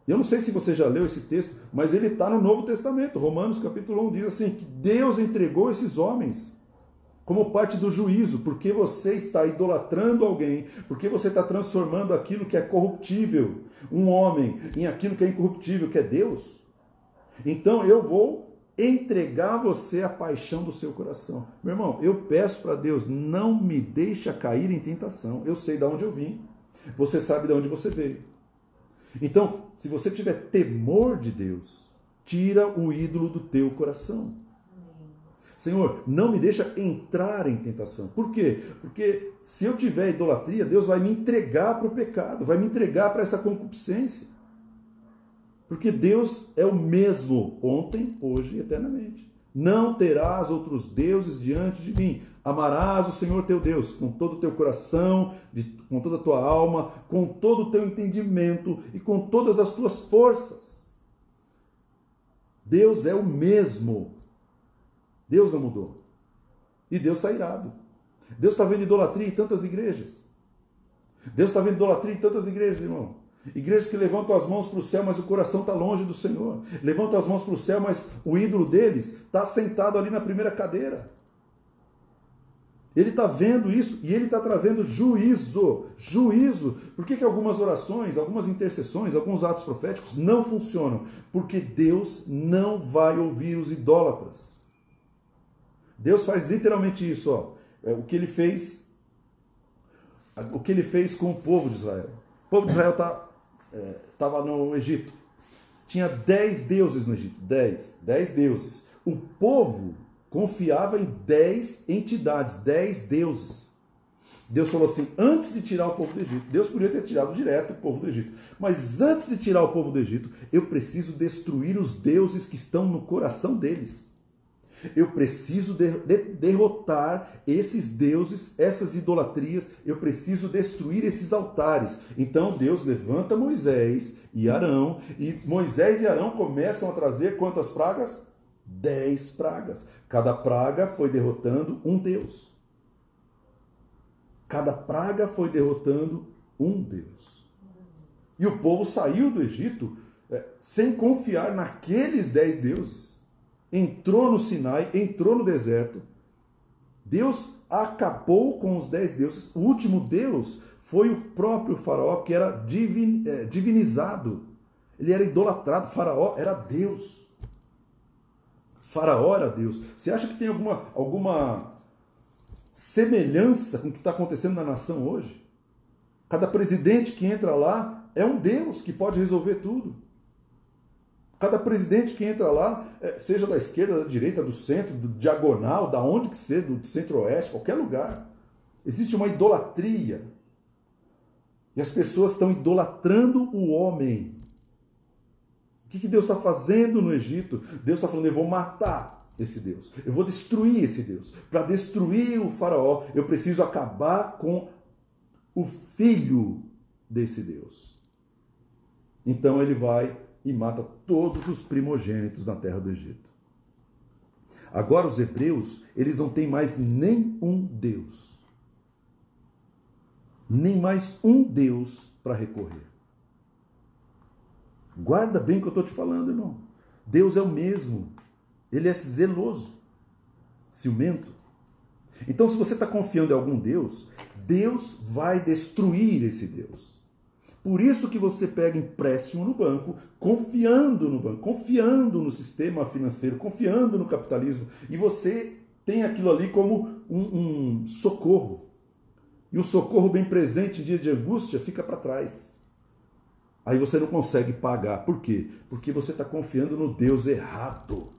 Eu não sei se você já leu esse texto, mas ele está no Novo Testamento. Romanos capítulo 1 diz assim, que Deus entregou esses homens como parte do juízo, porque você está idolatrando alguém, porque você está transformando aquilo que é corruptível, um homem, em aquilo que é incorruptível, que é Deus. Então eu vou entregar você a paixão do seu coração. Meu irmão, eu peço para Deus, não me deixa cair em tentação. Eu sei de onde eu vim, você sabe de onde você veio. Então, se você tiver temor de Deus, tira o ídolo do teu coração. Senhor, não me deixa entrar em tentação. Por quê? Porque se eu tiver idolatria, Deus vai me entregar para o pecado, vai me entregar para essa concupiscência. Porque Deus é o mesmo ontem, hoje e eternamente. Não terás outros deuses diante de mim. Amarás o Senhor teu Deus com todo o teu coração, com toda a tua alma, com todo o teu entendimento e com todas as tuas forças. Deus é o mesmo. Deus não mudou. E Deus está irado. Deus está vendo idolatria em tantas igrejas. Deus está vendo idolatria em tantas igrejas, irmão. Igrejas que levantam as mãos para o céu, mas o coração está longe do Senhor. Levantam as mãos para o céu, mas o ídolo deles está sentado ali na primeira cadeira. Ele está vendo isso e ele está trazendo juízo. Juízo. Por que algumas orações, algumas intercessões, alguns atos proféticos não funcionam? Porque Deus não vai ouvir os idólatras. Deus faz literalmente isso, ó. O que ele fez com o povo de Israel. O povo de Israel estava no Egito. Tinha 10 deuses no Egito. 10 deuses. O povo confiava em 10 entidades, 10 deuses. Deus falou assim, antes de tirar o povo do Egito, Deus podia ter tirado direto o povo do Egito, mas antes de tirar o povo do Egito, eu preciso destruir os deuses que estão no coração deles. Eu preciso derrotar esses deuses, essas idolatrias, eu preciso destruir esses altares. Então Deus levanta Moisés e Arão, e Moisés e Arão começam a trazer quantas pragas? 10 pragas. Cada praga foi derrotando um Deus. Cada praga foi derrotando um Deus. E o povo saiu do Egito sem confiar naqueles 10 deuses. Entrou no Sinai, entrou no deserto. Deus acabou com os 10 deuses. O último Deus foi o próprio Faraó, que era divinizado. Ele era idolatrado. Faraó era Deus. Faraó era Deus. Você acha que tem alguma semelhança com o que está acontecendo na nação hoje? Cada presidente que entra lá é um Deus que pode resolver tudo. Cada presidente que entra lá, seja da esquerda, da direita, do centro, do diagonal, da onde que seja, do centro-oeste, qualquer lugar. Existe uma idolatria. E as pessoas estão idolatrando o homem. O que Deus está fazendo no Egito? Deus está falando, eu vou matar esse Deus. Eu vou destruir esse Deus. Para destruir o faraó, eu preciso acabar com o filho desse Deus. Então ele vai e mata todos os primogênitos na terra do Egito. Agora os hebreus, eles não têm mais nenhum Deus. Nem mais um Deus para recorrer. Guarda bem o que eu estou te falando, irmão. Deus é o mesmo. Ele é zeloso, ciumento. Então, se você está confiando em algum Deus, Deus vai destruir esse Deus. Por isso que você pega empréstimo no banco, confiando no banco, confiando no sistema financeiro, confiando no capitalismo, e você tem aquilo ali como um socorro. E o socorro bem presente em dia de angústia fica para trás. Aí você não consegue pagar. Por quê? Porque você está confiando no Deus errado.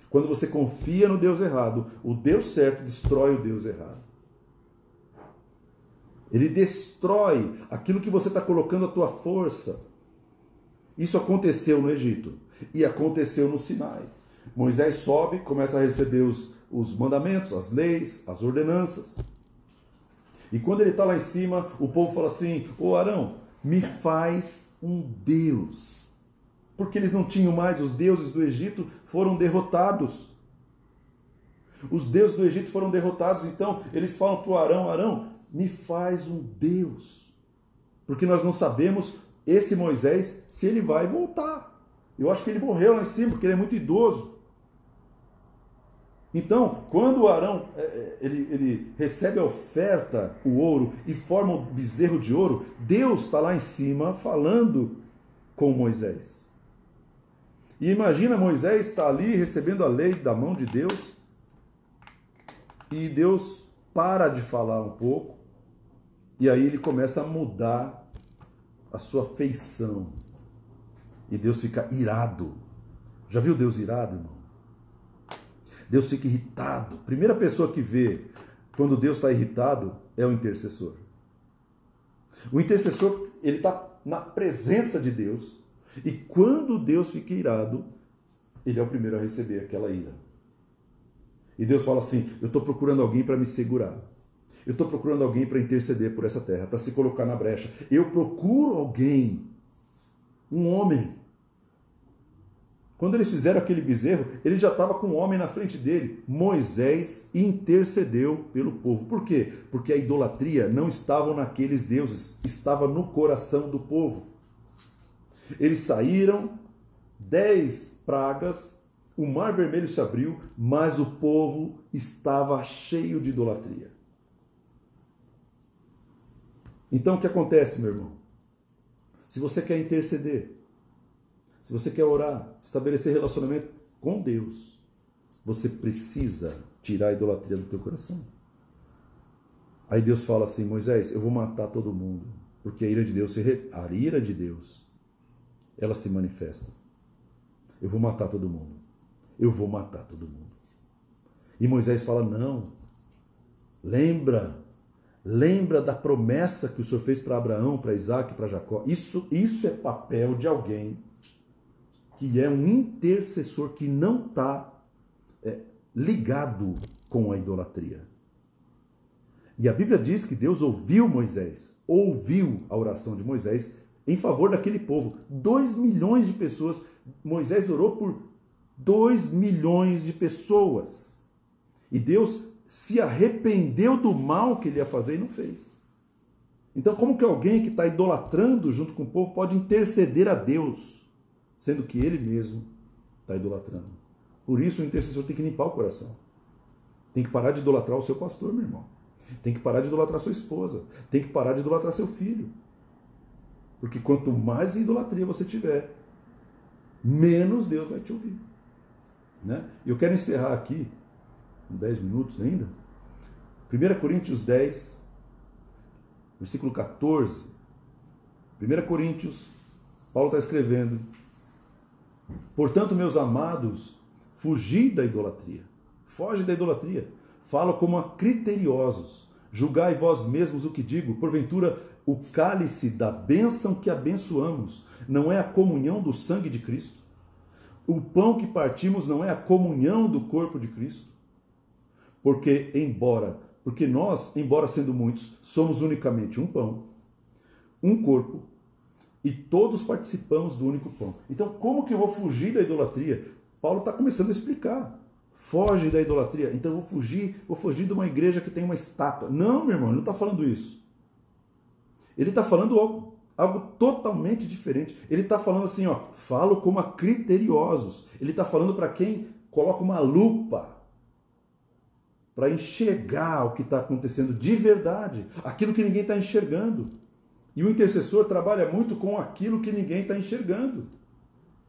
Quando você confia no Deus errado, o Deus certo destrói o Deus errado. Ele destrói aquilo que você está colocando a tua força. Isso aconteceu no Egito. E aconteceu no Sinai. Moisés sobe, começa a receber os mandamentos, as leis, as ordenanças. E quando ele está lá em cima, o povo fala assim: ô Arão, me faz um Deus. Porque eles não tinham mais, os deuses do Egito foram derrotados. Os deuses do Egito foram derrotados, então eles falam para o Arão: Arão, me faz um Deus. Porque nós não sabemos, esse Moisés, se ele vai voltar. Eu acho que ele morreu lá em cima, porque ele é muito idoso. Então, quando o Arão ele recebe a oferta, o ouro, e forma um bezerro de ouro, Deus está lá em cima falando com Moisés. E imagina, Moisés está ali recebendo a lei da mão de Deus, e Deus para de falar um pouco, e aí ele começa a mudar a sua feição. E Deus fica irado. Já viu Deus irado, irmão? Deus fica irritado. Primeira pessoa que vê quando Deus está irritado é o intercessor. O intercessor, ele está na presença de Deus, e quando Deus fica irado, ele é o primeiro a receber aquela ira. E Deus fala assim: eu estou procurando alguém para me segurar. Eu estou procurando alguém para interceder por essa terra, para se colocar na brecha. Eu procuro alguém, um homem. Quando eles fizeram aquele bezerro, ele já estava com um homem na frente dele. Moisés intercedeu pelo povo. Por quê? Porque a idolatria não estava naqueles deuses, estava no coração do povo. Eles saíram, 10 pragas, o mar vermelho se abriu, mas o povo estava cheio de idolatria. Então o que acontece, meu irmão? Se você quer interceder, se você quer orar, estabelecer relacionamento com Deus, você precisa tirar a idolatria do teu coração. Aí Deus fala assim: Moisés, eu vou matar todo mundo, porque a ira de Deus, ela se manifesta. Eu vou matar todo mundo. Eu vou matar todo mundo. E Moisés fala: não, lembra da promessa que o Senhor fez para Abraão, para Isaac, para Jacó. Isso é papel de alguém que é um intercessor, que não está ligado com a idolatria. E a Bíblia diz que Deus ouviu Moisés, ouviu a oração de Moisés em favor daquele povo. 2 milhões de pessoas. Moisés orou por 2 milhões de pessoas. E Deus se arrependeu do mal que ele ia fazer e não fez. Então, como que alguém que está idolatrando junto com o povo pode interceder a Deus, sendo que ele mesmo está idolatrando? Por isso o intercessor tem que limpar o coração. Tem que parar de idolatrar o seu pastor, meu irmão. Tem que parar de idolatrar sua esposa. Tem que parar de idolatrar seu filho. Porque quanto mais idolatria você tiver, menos Deus vai te ouvir. Né? Eu quero encerrar aqui, com 10 minutos ainda, 1 Coríntios 10, versículo 14. 1 Coríntios, Paulo está escrevendo: portanto, meus amados, fugi da idolatria. Foge da idolatria. Fala como a criteriosos. Julgai vós mesmos o que digo. Porventura, o cálice da bênção que abençoamos não é a comunhão do sangue de Cristo? O pão que partimos não é a comunhão do corpo de Cristo? Porque nós, embora sendo muitos, somos unicamente um pão, um corpo, e todos participamos do único pão. Então, como que eu vou fugir da idolatria? Paulo está começando a explicar. Foge da idolatria. Então, eu vou fugir de uma igreja que tem uma estátua. Não, meu irmão, ele não está falando isso. Ele está falando algo totalmente diferente. Ele está falando assim, falo como a criteriosos. Ele está falando para quem coloca uma lupa para enxergar o que está acontecendo de verdade, aquilo que ninguém está enxergando. E o intercessor trabalha muito com aquilo que ninguém está enxergando.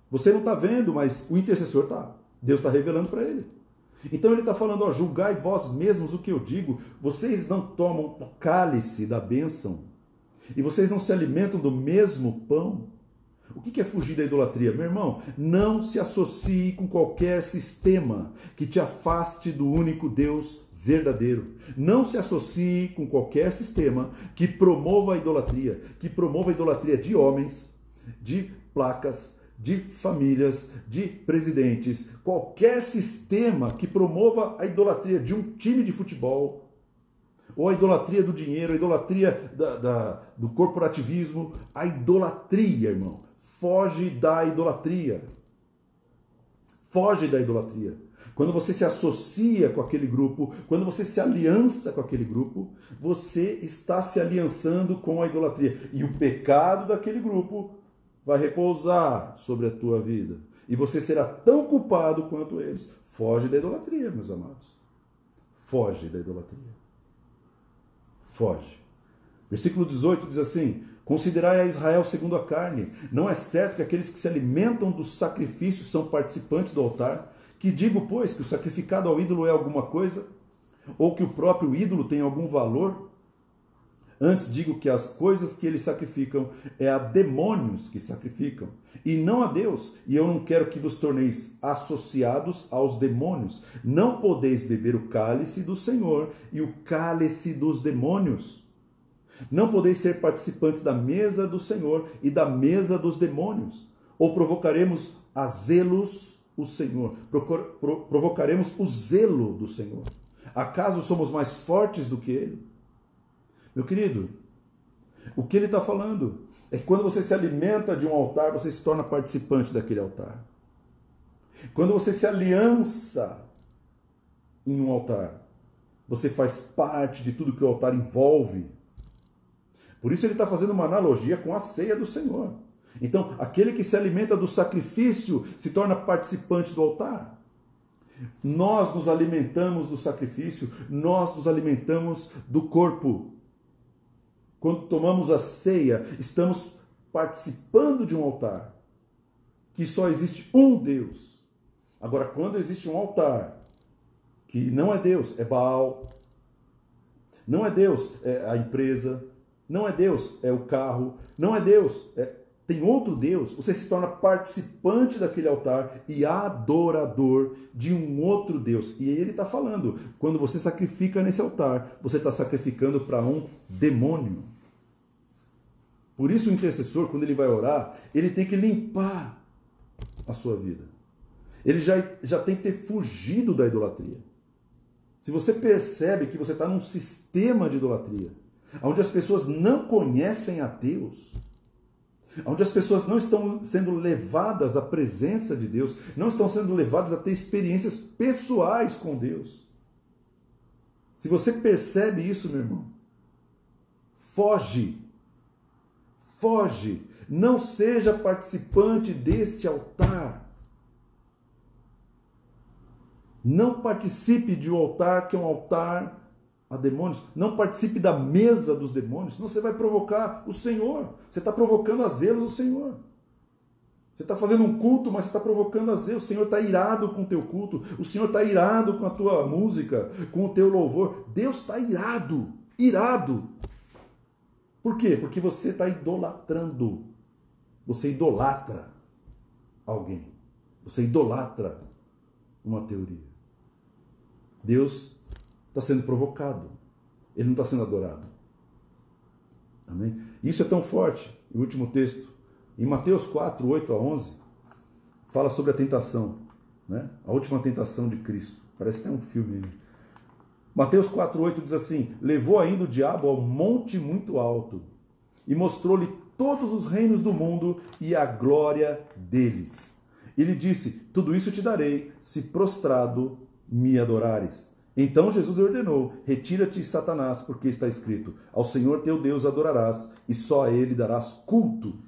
Você não está vendo, mas o intercessor está. Deus está revelando para ele. Então ele está falando, julgai vós mesmos o que eu digo. Vocês não tomam o cálice da bênção e vocês não se alimentam do mesmo pão. O que é fugir da idolatria? Meu irmão, não se associe com qualquer sistema que te afaste do único Deus verdadeiro. Não se associe com qualquer sistema que promova a idolatria de homens, de placas, de famílias, de presidentes, qualquer sistema que promova a idolatria de um time de futebol, ou a idolatria do dinheiro, a idolatria do corporativismo, a idolatria, irmão. Foge da idolatria. Foge da idolatria. Quando você se associa com aquele grupo, quando você se aliança com aquele grupo, você está se aliançando com a idolatria. E o pecado daquele grupo vai repousar sobre a tua vida. E você será tão culpado quanto eles. Foge da idolatria, meus amados. Foge da idolatria. Foge. Versículo 18 diz assim: considerai a Israel segundo a carne. Não é certo que aqueles que se alimentam dos sacrifícios são participantes do altar? Que digo, pois, que o sacrificado ao ídolo é alguma coisa? Ou que o próprio ídolo tem algum valor? Antes digo que as coisas que eles sacrificam é a demônios que sacrificam, e não a Deus. E eu não quero que vos torneis associados aos demônios. Não podeis beber o cálice do Senhor e o cálice dos demônios. Não podeis ser participantes da mesa do Senhor e da mesa dos demônios. Ou provocaremos a zelos o Senhor. Provocaremos o zelo do Senhor. Acaso somos mais fortes do que Ele? Meu querido, o que ele está falando é que quando você se alimenta de um altar, você se torna participante daquele altar. Quando você se aliança em um altar, você faz parte de tudo que o altar envolve. Por isso ele está fazendo uma analogia com a ceia do Senhor. Então, aquele que se alimenta do sacrifício se torna participante do altar. Nós nos alimentamos do sacrifício, nós nos alimentamos do corpo. Quando tomamos a ceia, estamos participando de um altar, que só existe um Deus. Agora, quando existe um altar, que não é Deus, é Baal, não é Deus, é a empresa, não é Deus, é o carro, não é Deus, tem outro Deus, você se torna participante daquele altar e adorador de um outro Deus. E aí ele está falando, quando você sacrifica nesse altar, você está sacrificando para um demônio. Por isso o intercessor, quando ele vai orar, ele tem que limpar a sua vida. Ele já tem que ter fugido da idolatria. Se você percebe que você está num sistema de idolatria, onde as pessoas não conhecem a Deus, onde as pessoas não estão sendo levadas à presença de Deus, não estão sendo levadas a ter experiências pessoais com Deus. Se você percebe isso, meu irmão, foge. Foge. Não seja participante deste altar. Não participe de um altar que é um altar a demônios. Não participe da mesa dos demônios, senão você vai provocar o Senhor. Você está provocando a zelos do Senhor. Você está fazendo um culto, mas você está provocando a zelos. O Senhor está irado com o teu culto. O Senhor está irado com a tua música, com o teu louvor. Deus está irado. Irado. Por quê? Porque você está idolatrando. Você idolatra alguém. Você idolatra uma teoria. Deus está sendo provocado. Ele não está sendo adorado. Amém? Isso é tão forte. O último texto, em Mateus 4, 8 a 11, fala sobre a tentação. Né? A última tentação de Cristo. Parece até um filme. Né? Mateus 4, 8 diz assim: levou ainda o diabo ao monte muito alto e mostrou-lhe todos os reinos do mundo e a glória deles. E lhe disse: tudo isso te darei, se prostrado me adorares. Então Jesus ordenou: retira-te, Satanás, porque está escrito: ao Senhor teu Deus adorarás, e só a ele darás culto.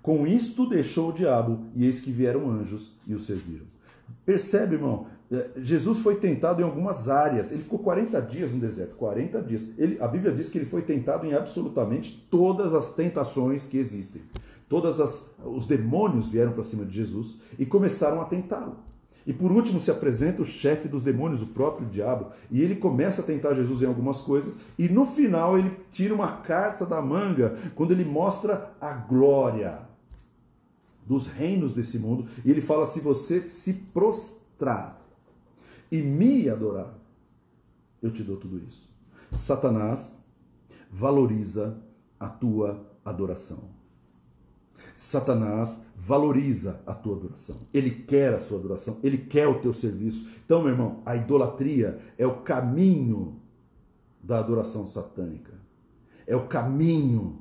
Com isto deixou o diabo, e eis que vieram anjos e o serviram. Percebe, irmão? Jesus foi tentado em algumas áreas. Ele ficou 40 dias no deserto. 40 dias. A Bíblia diz que ele foi tentado em absolutamente todas as tentações que existem. Os demônios vieram para cima de Jesus e começaram a tentá-lo. E por último se apresenta o chefe dos demônios, o próprio diabo, e ele começa a tentar Jesus em algumas coisas, e no final ele tira uma carta da manga, quando ele mostra a glória dos reinos desse mundo, e ele fala: se você se prostrar e me adorar, eu te dou tudo isso. Satanás valoriza a tua adoração. Satanás valoriza a tua adoração. Ele quer a sua adoração. Ele quer o teu serviço. Então, meu irmão, a idolatria é o caminho da adoração satânica. É o caminho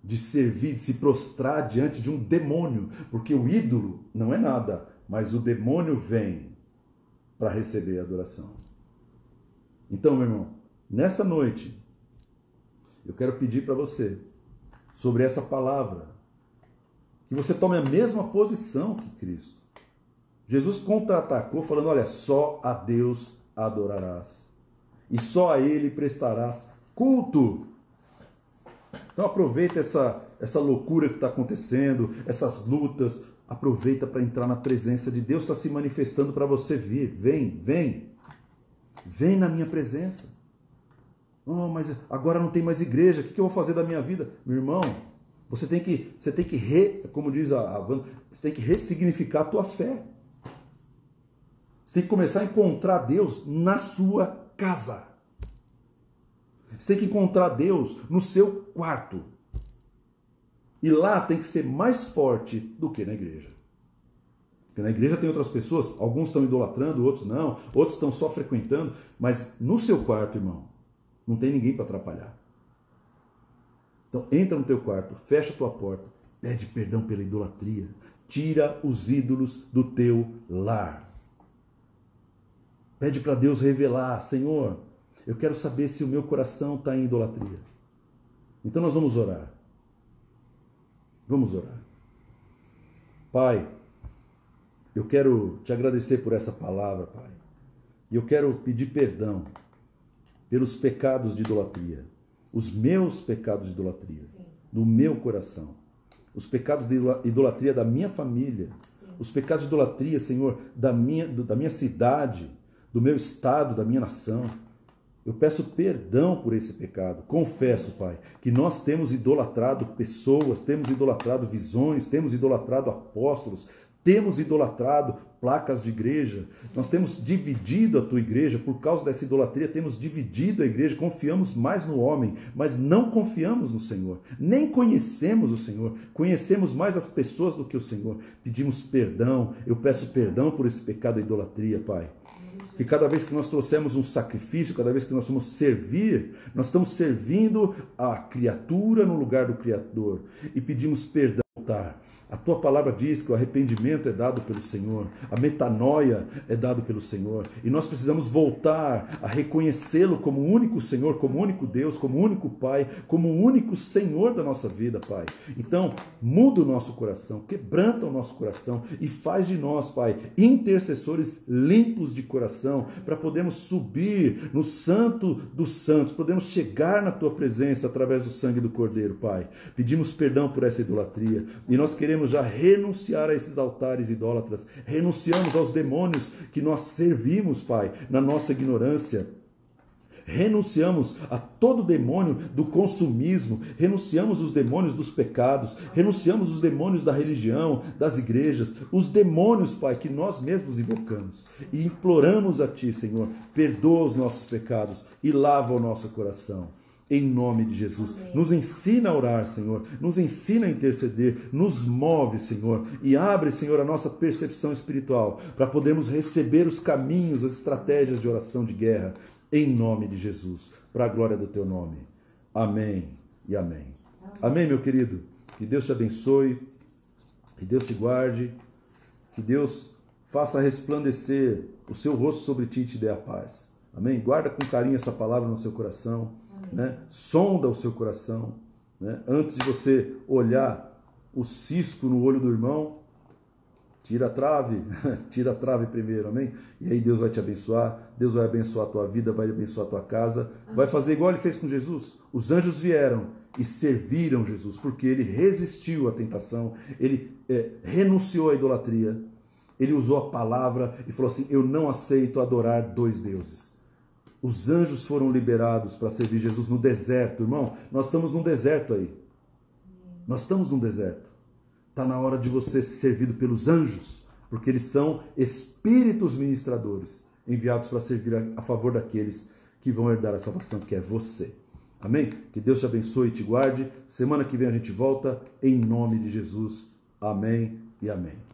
de servir, de se prostrar diante de um demônio. Porque o ídolo não é nada, mas o demônio vem para receber a adoração. Então, meu irmão, nessa noite, eu quero pedir para você, sobre essa palavra, que você tome a mesma posição que Cristo. Jesus contra-atacou falando, olha, só a Deus adorarás. E só a Ele prestarás culto. Então aproveita essa loucura que está acontecendo, essas lutas, aproveita para entrar na presença de Deus, está se manifestando para você vir. Vem na minha presença. Oh, mas agora não tem mais igreja, o que eu vou fazer da minha vida? Meu irmão, você tem que como diz a Wanda, você tem que ressignificar a tua fé. Você tem que começar a encontrar Deus na sua casa. Você tem que encontrar Deus no seu quarto. E lá tem que ser mais forte do que na igreja. Porque na igreja tem outras pessoas, alguns estão idolatrando, outros não, outros estão só frequentando, mas no seu quarto, irmão, não tem ninguém para atrapalhar. Então entra no teu quarto, fecha a tua porta, pede perdão pela idolatria, tira os ídolos do teu lar. Pede para Deus revelar, Senhor, eu quero saber se o meu coração está em idolatria. Então nós vamos orar. Vamos orar. Pai, eu quero te agradecer por essa palavra, Pai. E eu quero pedir perdão pelos pecados de idolatria. Os meus pecados de idolatria. Sim. Do meu coração. Os pecados de idolatria da minha família. Sim. Os pecados de idolatria, Senhor, da minha cidade, do meu estado, da minha nação. Eu peço perdão por esse pecado. Confesso, Pai, que nós temos idolatrado pessoas, temos idolatrado visões, temos idolatrado apóstolos, temos idolatrado placas de igreja. Nós temos dividido a tua igreja por causa dessa idolatria, temos dividido a igreja, confiamos mais no homem, mas não confiamos no Senhor. Nem conhecemos o Senhor, conhecemos mais as pessoas do que o Senhor. Pedimos perdão, eu peço perdão por esse pecado da idolatria, Pai. Que cada vez que nós trouxemos um sacrifício, cada vez que nós vamos servir, nós estamos servindo a criatura no lugar do Criador. E pedimos perdão. A tua palavra diz que o arrependimento é dado pelo Senhor, a metanoia é dado pelo Senhor, e nós precisamos voltar a reconhecê-lo como o único Senhor, como o único Deus, como o único Pai, como o único Senhor da nossa vida, Pai. Então, muda o nosso coração, quebranta o nosso coração e faz de nós, Pai, intercessores limpos de coração, para podermos subir no Santo dos Santos, podemos chegar na tua presença através do sangue do Cordeiro, Pai. Pedimos perdão por essa idolatria. E nós queremos já renunciar a esses altares idólatras. Renunciamos aos demônios que nós servimos, Pai, na nossa ignorância. Renunciamos a todo demônio do consumismo. Renunciamos os demônios dos pecados. Renunciamos os demônios da religião, das igrejas. Os demônios, Pai, que nós mesmos invocamos. E imploramos a Ti, Senhor, perdoa os nossos pecados e lava o nosso coração. Em nome de Jesus. Amém. Nos ensina a orar, Senhor. Nos ensina a interceder. Nos move, Senhor. E abre, Senhor, a nossa percepção espiritual para podermos receber os caminhos, as estratégias de oração de guerra. Em nome de Jesus. Para a glória do Teu nome. Amém e amém. Amém, meu querido. Que Deus te abençoe. Que Deus te guarde. Que Deus faça resplandecer o seu rosto sobre ti e te dê a paz. Amém? Guarda com carinho essa palavra no seu coração. Né? Sonda o seu coração, né? Antes de você olhar o cisco no olho do irmão, tira a trave primeiro, amém? E aí Deus vai te abençoar, Deus vai abençoar a tua vida, vai abençoar a tua casa, vai fazer igual Ele fez com Jesus. Os anjos vieram e serviram Jesus, porque Ele resistiu à tentação, Ele renunciou à idolatria, Ele usou a palavra e falou assim, eu não aceito adorar dois deuses. Os anjos foram liberados para servir Jesus no deserto. Irmão, nós estamos num deserto aí. Nós estamos num deserto. Está na hora de você ser servido pelos anjos, porque eles são espíritos ministradores, enviados para servir a favor daqueles que vão herdar a salvação, que é você. Amém? Que Deus te abençoe e te guarde. Semana que vem a gente volta em nome de Jesus. Amém e amém.